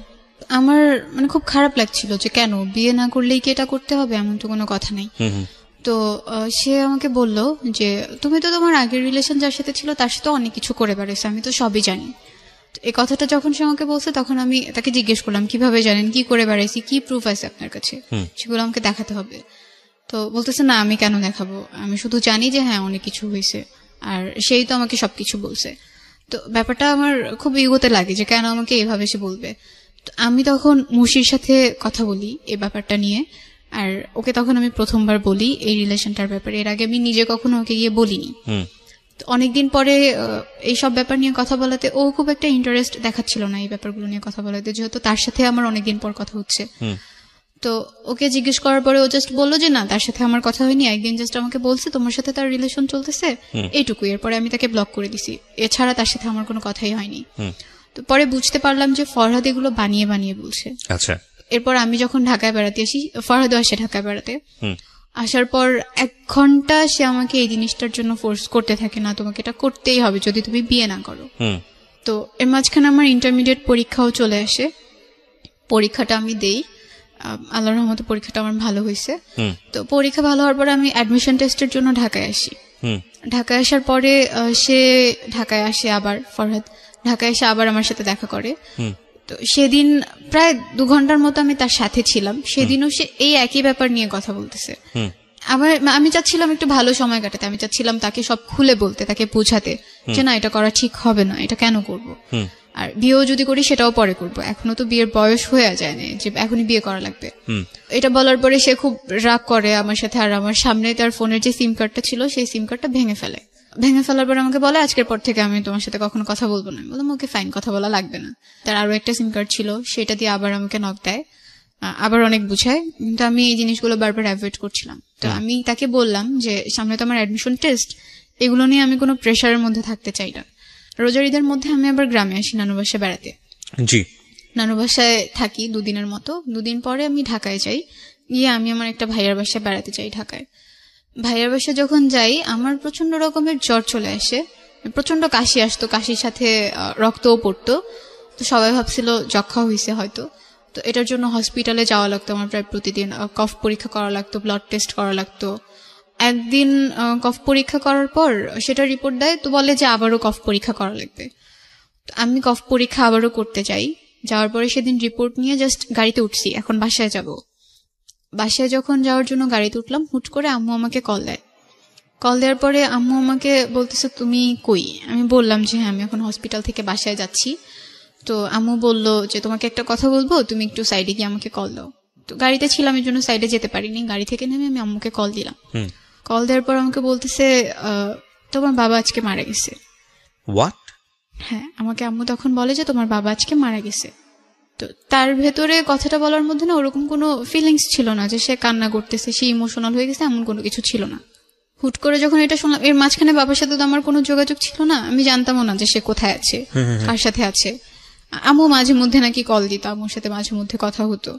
আমার মানে খুব খারাপ লাগছিল যে কেন বিয়ে না করলেই কি এটা করতে হবে, এমন তো কোনো কথা নেই। তো সে আমাকে বলল যে তুমি তো তোমার আগের রিলেশন যার সাথে ছিল তার সাথে অনেক কিছু করে বেড়েছো, আমি তো সবই জানি। এই কথাটা যখন সে আমাকে বলছে তখন আমি তাকে জিজ্ঞেস করলাম কিভাবে জানেন, কি করে বেড়াইছি, কি প্রুফ আছে আপনার কাছে, সেগুলো আমাকে দেখাতে হবে। তো বলতেছে না আমি কেন দেখাবো, আমি শুধু জানি যে হ্যাঁ অনেক কিছু হয়েছে, আর সেই তো আমাকে সবকিছু বলছে। তো ব্যাপারটা আমার খুব ইগোতে লাগে যে কেন আমাকে এভাবে সে বলবে। তো আমি তখন মুশির সাথে কথা বলি এই ব্যাপারটা নিয়ে, আর ওকে তখন আমি প্রথমবার বলি এই রিলেশনটার ব্যাপারে, এর আগে আমি নিজে কখনো ওকে গিয়ে বলিনি। তো অনেকদিন পরে এইসব ব্যাপার নিয়ে কথা বলাতে ও খুব একটা ইন্টারেস্ট দেখাচ্ছিল না এই ব্যাপারগুলো নিয়ে কথা বলাতে, যেহেতু তার সাথে আমার অনেকদিন পর কথা হচ্ছে। তো ওকে জিজ্ঞেস করার পরে ও জাস্ট বললো যে না তার সাথে আমার কথা হয়নি, একদিন জাস্ট আমাকে বলছে তোমার সাথে তার রিলেশন চলতেছে, এইটুকুই। এরপরে আমি তাকে ব্লক করে দিছি, এছাড়া তার সাথে আমার কোনো কথাই হয়নি। তো পরে বুঝতে পারলাম যে ফরহাদ এগুলো বানিয়ে বানিয়ে বলছে। আচ্ছা। এরপর আমি যখন ঢাকায় বেড়াতে আসি, ফরহাদও আসে ঢাকায় বেড়াতে, আসার পর 1 ঘন্টা সে আমাকে এই জিনিসটার জন্য ফোর্স করতে থাকে না তোমাকে এটা করতেই হবে যদি তুমি বিয়ে না করো। তো এর মাঝখানে আমার ইন্টারমিডিয়েট পরীক্ষাও চলে আসে, পরীক্ষাটা আমি দেই, আল্লাহর রহমতে পরীক্ষাটা আমার ভালো হয়েছে। তো পরীক্ষা ভালো হওয়ার পরে আমি অ্যাডমিশন টেস্টের জন্য ঢাকায় আসি। ঢাকায় আসার পরে সে ঢাকায় আসে, আবার ফরহাদ ঢাকায় এসে আবার আমার সাথে দেখা করে। তো সেদিন প্রায় 2 ঘন্টার মতো আমি তার সাথে ছিলাম, সেদিনও সে এই একই ব্যাপার নিয়ে কথা বলতেছে। আমি চাচ্ছিলাম একটু ভালো সময় কাটাতে, আমি চাচ্ছিলাম তাকে সব খুলে বলতে, তাকে বোঝাতে যে না এটা করা ঠিক হবে না, এটা কেন করব, আর বিয়েও যদি করি সেটাও পরে করব, এখনো তো বিয়ের বয়স হয়ে যায় না যে এখনই বিয়ে করা লাগবে। এটা বলার পরে সে খুব রাগ করে আমার সাথে, আর আমার সামনে তার ফোনের যে সিম কার্ডটা ছিল সেই সিম কার্ডটা ভেঙে ফেলার পর আমাকে বলে আজকের পর থেকে আমি তোমার সাথে কখনো কথা বলবো না। বললাম ওকে ফাইন, কথা বলা লাগবে না। তার আরো একটা সিম কার্ড ছিল, সেটা দিয়ে আবার আমাকে নক দেয়, আবার অনেক বুঝায়, কিন্তু আমি এই জিনিসগুলো বারবার অ্যাভয়েড করছিলাম। তো আমি তাকে বললাম যে সামনে তো আমার অ্যাডমিশন টেস্ট, এগুলো নিয়ে আমি কোনো প্রেশারের মধ্যে থাকতে চাই না। রোজার ঈদের মধ্যে আমি আবার গ্রামে আসি নানু বাসায় বেড়াতে। নানু বাসায় থাকি 2 দিনের মতো, 2 দিন পরে আমি ঢাকায় যাই, গিয়ে আমি আমার একটা ভাইয়ার বাসায় বেড়াতে চাই ঢাকায়। ভাইয়ার বাসায় যখন যাই আমার প্রচন্ড রকমের জ্বর চলে আসে, প্রচন্ড কাশি আসতো, কাশির সাথে রক্তও পড়তো। তো সবাই ভাবছিল যক্ষা হয়েছে হয়তো। তো এটার জন্য হসপিটালে যাওয়া লাগতো আমার প্রায় প্রতিদিন, কফ পরীক্ষা করা লাগতো, ব্লাড টেস্ট করা লাগতো। একদিন কফ পরীক্ষা করার পর সেটা রিপোর্ট দেয়, তো বলে যে আবারও কফ পরীক্ষা করা লাগবে। আমি কফ পরীক্ষা আবারও করতে যাই। যাওয়ার পরে সেদিন রিপোর্ট নিয়ে জাস্ট গাড়িতে উঠছি, এখন বাসায় যাব। বাসায় যখন যাওয়ার জন্য গাড়িতে উঠলাম, হুট করে আম্মু আমাকে কল দেয়। কল দেওয়ার পরে আম্মু আমাকে বলতেছে তুমি কই। আমি বললাম যে হ্যাঁ, আমি এখন হসপিটাল থেকে বাসায় যাচ্ছি। তো আম্মু বলল যে তোমাকে একটা কথা বলবো, তুমি একটু সাইডে গিয়ে আমাকে কল দাও। তো গাড়িতে ছিলাম, এই জন্য সাইডে যেতে পারিনি। গাড়ি থেকে নেমে আমি আম্মুকে কল দিলাম। কল দেওয়ার পর আমাকে বলতেছে তোমার বাবা আজকে মারা গেছে। হোয়াট? হ্যাঁ, আমাকে আম্মু তখন বলে যে তোমার বাবা আজকে মারা গেছে। তো তার ভেতরে কথাটা বলার মধ্যে না ওরকম কোনো ফিলিংস ছিল না যে সে কান্না করতেছে, সে ইমোশনাল হয়ে গেছে, এমন কোনো কিছু ছিল না। হুট করে যখন এটা শুনলাম, এর মাঝখানে বাবার সাথে তো আমার কোনো যোগাযোগ ছিল না, আমি জানতামও না যে সে কোথায় আছে, কার সাথে আছে। আম্মু মাঝে মধ্যে নাকি কল দিত, আম্মুর সাথে মাঝে মধ্যে কথা হতো।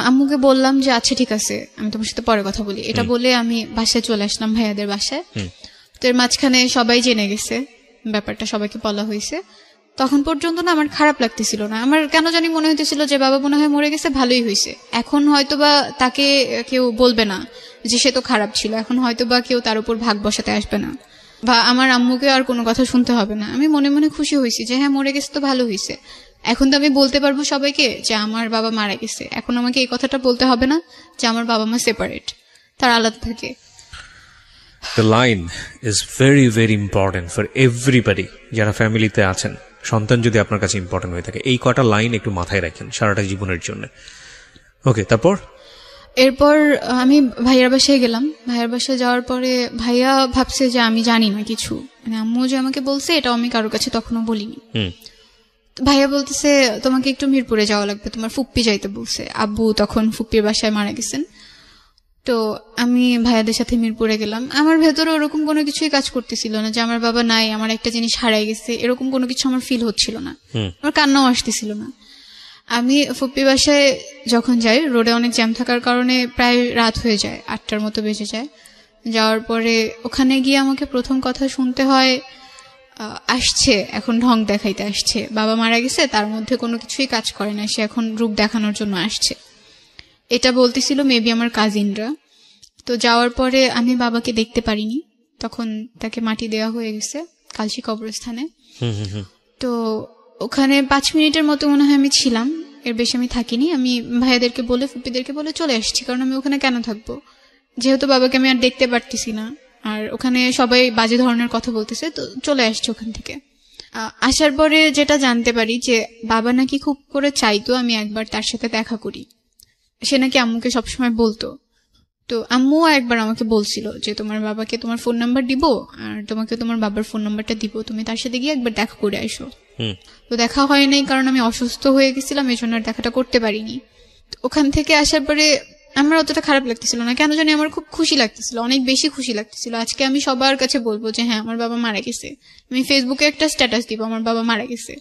আম্মুকে বললাম যে আচ্ছা ঠিক আছে, আমি তোমার সাথে পরে কথা বলি, এটা বলে আমি বাসায় চলে আসলাম, ভাইয়াদের বাসায়। তো এর মাঝখানে সবাই জেনে গেছে ব্যাপারটা, সবাইকে বলা হয়েছে। তখন পর্যন্ত না আমার খারাপ লাগতেছিল না, আমার কেন জানি মনে হইতেছিল যে বাবা মনে হয় মরে গেছে, ভালোই হয়েছে। এখন হয়তোবা তাকে কেউ বলবে না যে সে তো খারাপ ছিল, এখন হয়তোবা কেউ তার উপর ভাগ বসাতে আসবে না, বা আমার আম্মুকে আর কোনো কথা শুনতে হবে না। আমি মনে মনে খুশি হয়েছি যে হ্যাঁ, মরে গেছে তো ভালো হয়েছে। এখন তো আমি বলতে পারবো সবাইকে যে আমার বাবা মারা গেছে। এখন আমাকে এই কথাটা বলতে হবে না যে আমার বাবা মা সেপারেট, তার আলাদা থাকে। The line is very very important for everybody যারা ফ্যামিলিতে আছেন। সন্তান যদি আপনার কাছে ইম্পর্টেন্ট হয়ে থাকে, এই কটা লাইন একটু মাথায় রাখেন সারাটা জীবনের জন্য। ওকে, তারপর? এরপর আমি ভাইয়ার বাসায় গেলাম। ভাইয়ার বাসায় যাওয়ার পরে ভাইয়া ভাবছে যে আমি জানি না কিছু, মানে আম্মু যে আমাকে বলছে এটাও আমি কারোর কাছে তখনও বলিনি। ভাইয়া বলতেছে তোমাকে একটু মিরপুরে যাওয়া লাগবে, তোমার ফুপ্পি যাইতে বলছে। আব্বু তখন ফুপ্পির বাসায় মারা গেছেন। তো আমি ভাইয়াদের সাথে মিরপুরে গেলাম। আমার ভেতরে ওরকম কোনো কিছুই কাজ করতেছিল না যে আমার বাবা নাই, আমার একটা জিনিস হারাই গেছে, এরকম কোনো কিছু আমার ফিল হচ্ছিল না, আমার কান্নাও আসতেছিল না। আমি ফুপ্পি বাসায় যখন যাই, রোডে অনেক জ্যাম থাকার কারণে প্রায় রাত হয়ে যায়, 8টার মতো বেজে যায়। যাওয়ার পরে ওখানে গিয়ে আমাকে প্রথম কথা শুনতে হয় আসছে এখন ঢং দেখাইতে আসছে, বাবা মারা গেছে, তার মধ্যে কোনো কিছুই কাজ করে না, সে এখন রূপ দেখানোর জন্য আসছে, এটা বলতেছিল মেবি আমার কাজিনরা। তো যাওয়ার পরে আমি বাবাকে দেখতে পারিনি, তখন তাকে মাটি দেওয়া হয়ে গেছে কালশি কবরস্থানে। তো ওখানে 5 মিনিটের মতো মনে হয় আমি ছিলাম, এর বেশি আমি থাকিনি। আমি ভাইয়াদেরকে বলে, ফুপ্পিদেরকে বলে চলে আসছি, কারণ আমি ওখানে কেন থাকবো, যেহেতু বাবাকে আমি আর দেখতে পারতেছি না, আর ওখানে সবাই বাজে ধরনের কথা বলতেছে, তো চলে আসছি ওখান থেকে। আসার পরে যেটা জানতে পারি যে বাবা নাকি খুব করে চাইতো আমি একবার তার সাথে দেখা করি, সে নাকি আম্মুকে সবসময় বলতো। তো আম্মু একবার আমাকে বলছিল যে তোমার বাবাকে তোমার ফোন নাম্বার দিব, আর তোমাকে তোমার বাবার ফোন নাম্বারটা দিব, তুমি তার সাথে গিয়ে একবার দেখা করে আসো। তো দেখা হয় নাই, কারণ আমি অসুস্থ হয়ে গেছিলাম, এই জন্য আর দেখাটা করতে পারিনি। ওখান থেকে আসার পরে আমার অতটা খারাপ লাগতেছিল না, কেন জানি আমার খুব খুশি লাগতেছিল, অনেক বেশি খুশি লাগতেছিল। আজকে আমি সবার কাছে বলবো যে হ্যাঁ, আমার বাবা মারা গেছে। আমি ফেসবুকে একটা স্ট্যাটাস দিব আমার বাবা মারা গেছে।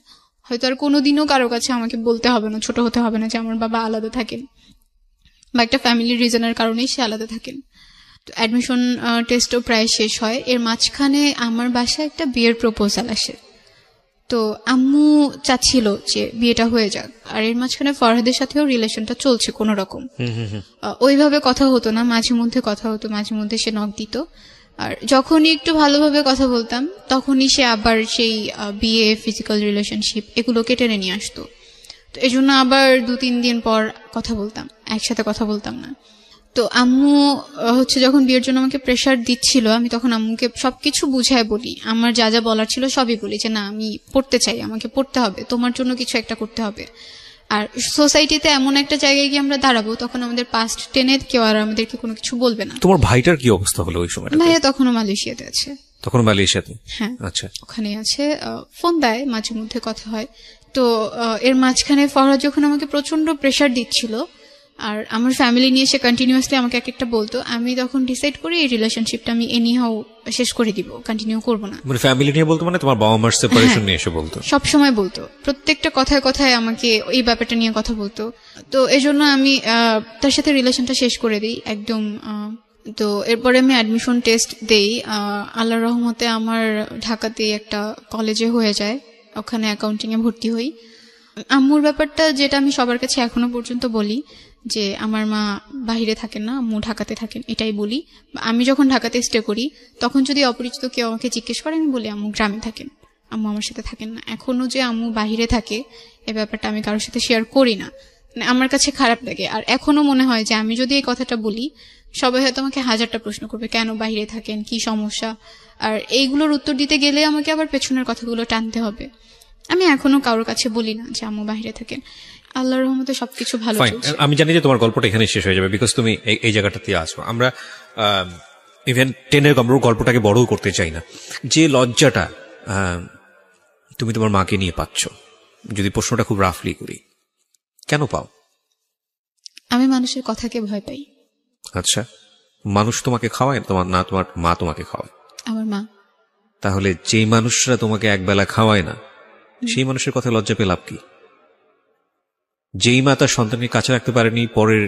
হয়তো আর কোনোদিনও কারো কাছে আমাকে বলতে হবে না, ছোট হতে হবে না যে আমার বাবা আলাদা থাকেন, বা একটা ফ্যামিলির রিজনের কারণেই সে আলাদা থাকেন। তো অ্যাডমিশন টেস্টও প্রায় শেষ হয়, এর মাঝখানে আমার বাসায় একটা বিয়ের প্রপোজাল আসে। তো আম্মু চাচ্ছিল যে বিয়েটা হয়ে যাক, আর এর মাঝখানে ফরহাদের সাথেও রিলেশনটা চলছে কোন রকম। ওইভাবে কথা হতো না, মাঝে মধ্যে কথা হতো, মাঝে মধ্যে সে নক দিত, আর যখনই একটু ভালোভাবে কথা বলতাম তখনই সে আবার সেই বিয়ে, ফিজিক্যাল রিলেশনশিপ এগুলোকে টেনে নিয়ে আসতো। তো এই জন্য আবার 2-3 দিন পর কথা বলতাম, একসাথে কথা বলতাম না। তো আম্মু যখন বিয়ের জন্য আমাকে প্রেশার দিচ্ছিল, আমি তখন আম্মুকে সবকিছু বুঝায় বলি, আমার যা যা বলার ছিল সবই বলি, যে না আমি পড়তে চাই, আমাকে পড়তে হবে, তোমার জন্য কিছু একটা করতে হবে। আর সোসাইটিতে এমন একটা জায়গায় গিয়ে আমরা দাঁড়াবো, তখন আমাদের পাস্ট টেনে কেউ আর আমাদেরকে কোনো কিছু বলবে না। তোমার ভাইটার কি অবস্থা হলো ওই সময়? ভাইয়া তখনও মালয়েশিয়াতে আছে। তখন মালয়েশিয়াতে? হ্যাঁ, আচ্ছা, ওখানে আছে, ফোন দেয়, মাঝে মধ্যে কথা হয়। তো এর মাঝখানে ফরহাদ যখন আমাকে প্রচন্ড প্রেশার দিচ্ছিল, আর আমার ফ্যামিলি নিয়ে সে কন্টিনিউয়াসলি আমাকে এক একটা বলতো, আমি তখন ডিসাইড করি এই রিলেশনশিপটা আমি এনিহাও শেষ করে দিব, কন্টিনিউ করব না। মানে ফ্যামিলি নিয়ে বলতো, মানে তোমার বাবা মার সেপারেশন নিয়ে এসে বলতো? সব সময় বলতো, প্রত্যেকটা কথায় কথায় আমাকে এই ব্যাপারটা নিয়ে কথা বলতো। তো এজন্য আমি তার সাথে রিলেশনটা শেষ করে দিই একদম। তো এরপরে আমি অ্যাডমিশন টেস্ট দেই, আল্লাহর রহমতে আমার ঢাকাতে একটা কলেজে হয়ে যায়, ওখানে অ্যাকাউন্টিং এ ভর্তি হই। আম্মুর ব্যাপারটা যেটা আমি সবার কাছে এখনো পর্যন্ত বলি, যে আমার মা বাইরে থাকেন না, আম্মু ঢাকাতে থাকেন, এটাই বলি। আমি যখন ঢাকাতে স্টে করি তখন যদি অপরিচিত কেউ আমাকে জিজ্ঞেস করে আমি বলি আম্মু গ্রামে থাকেন, আম্মু আমার সাথে থাকেন না। এখনো যে আম্মু বাইরে থাকে এ ব্যাপারটা আমি কারোর সাথে শেয়ার করি না, মানে আমার কাছে খারাপ লাগে। আর এখনো মনে হয় যে আমি যদি এই কথাটা বলি সবাই হয়তো আমাকে হাজারটা প্রশ্ন করবে, কেন বাইরে থাকেন, কি সমস্যা। আর এইগুলোর উত্তর দিতে গেলে আমাকে আবার পেছনের কথাগুলো টানতে হবে। আমি এখনো কারোর কাছে বলি না যে আম্মু বাইরে থাকেন। আল্লাহর রহমতে সবকিছু ভালো চলছে। আমি জানি যে তোমার গল্পটা এখানে শেষ হয়ে যাবে, বিকজ তুমি এই জায়গাটাতে আসো। আমরা ইভেন 10 গল্পটাকে বড়ও করতে চাই না। যে লজ্জাটা তুমি তোমার মাকে নিয়ে পাচ্ছ, যদি প্রশ্নটা খুব রাফলি করি, কেন পাও? আমি মানুষের কথাকে ভয় পাই। আচ্ছা, মানুষ তোমাকে খাওয়ায় না তোমার মা তোমাকে খাওয়ায়? আমার মা। তাহলে যেই মানুষরা তোমাকে একবেলা খাওয়ায় না সেই মানুষের কথা লজ্জা পেয়ে লাভ কি? যেই মা তার সন্তানকে কাছে রাখতে পারেনি, পরের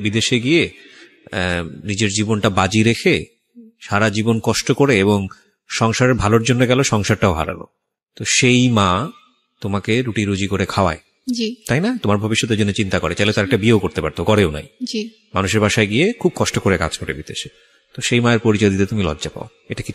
বিদেশে গিয়ে নিজের জীবনটা বাজি রেখে সারা জীবন কষ্ট করে এবং সংসারের ভালোর জন্য গেল, সংসারটাও হারালো, তো সেই মা তোমাকে রুটি রুজি করে খাওয়ায়, জি, তাই না? তোমার ভবিষ্যতের জন্য চিন্তা করে, চাইলে তার একটা বিয়েও করতে পারতো, করেও নাই। জি। মানুষের বাসায় গিয়ে খুব কষ্ট করে কাজ করে বিদেশে, তো সেই মায়ের পরিচয় দিতে তুমি লজ্জা পাও, এটা কি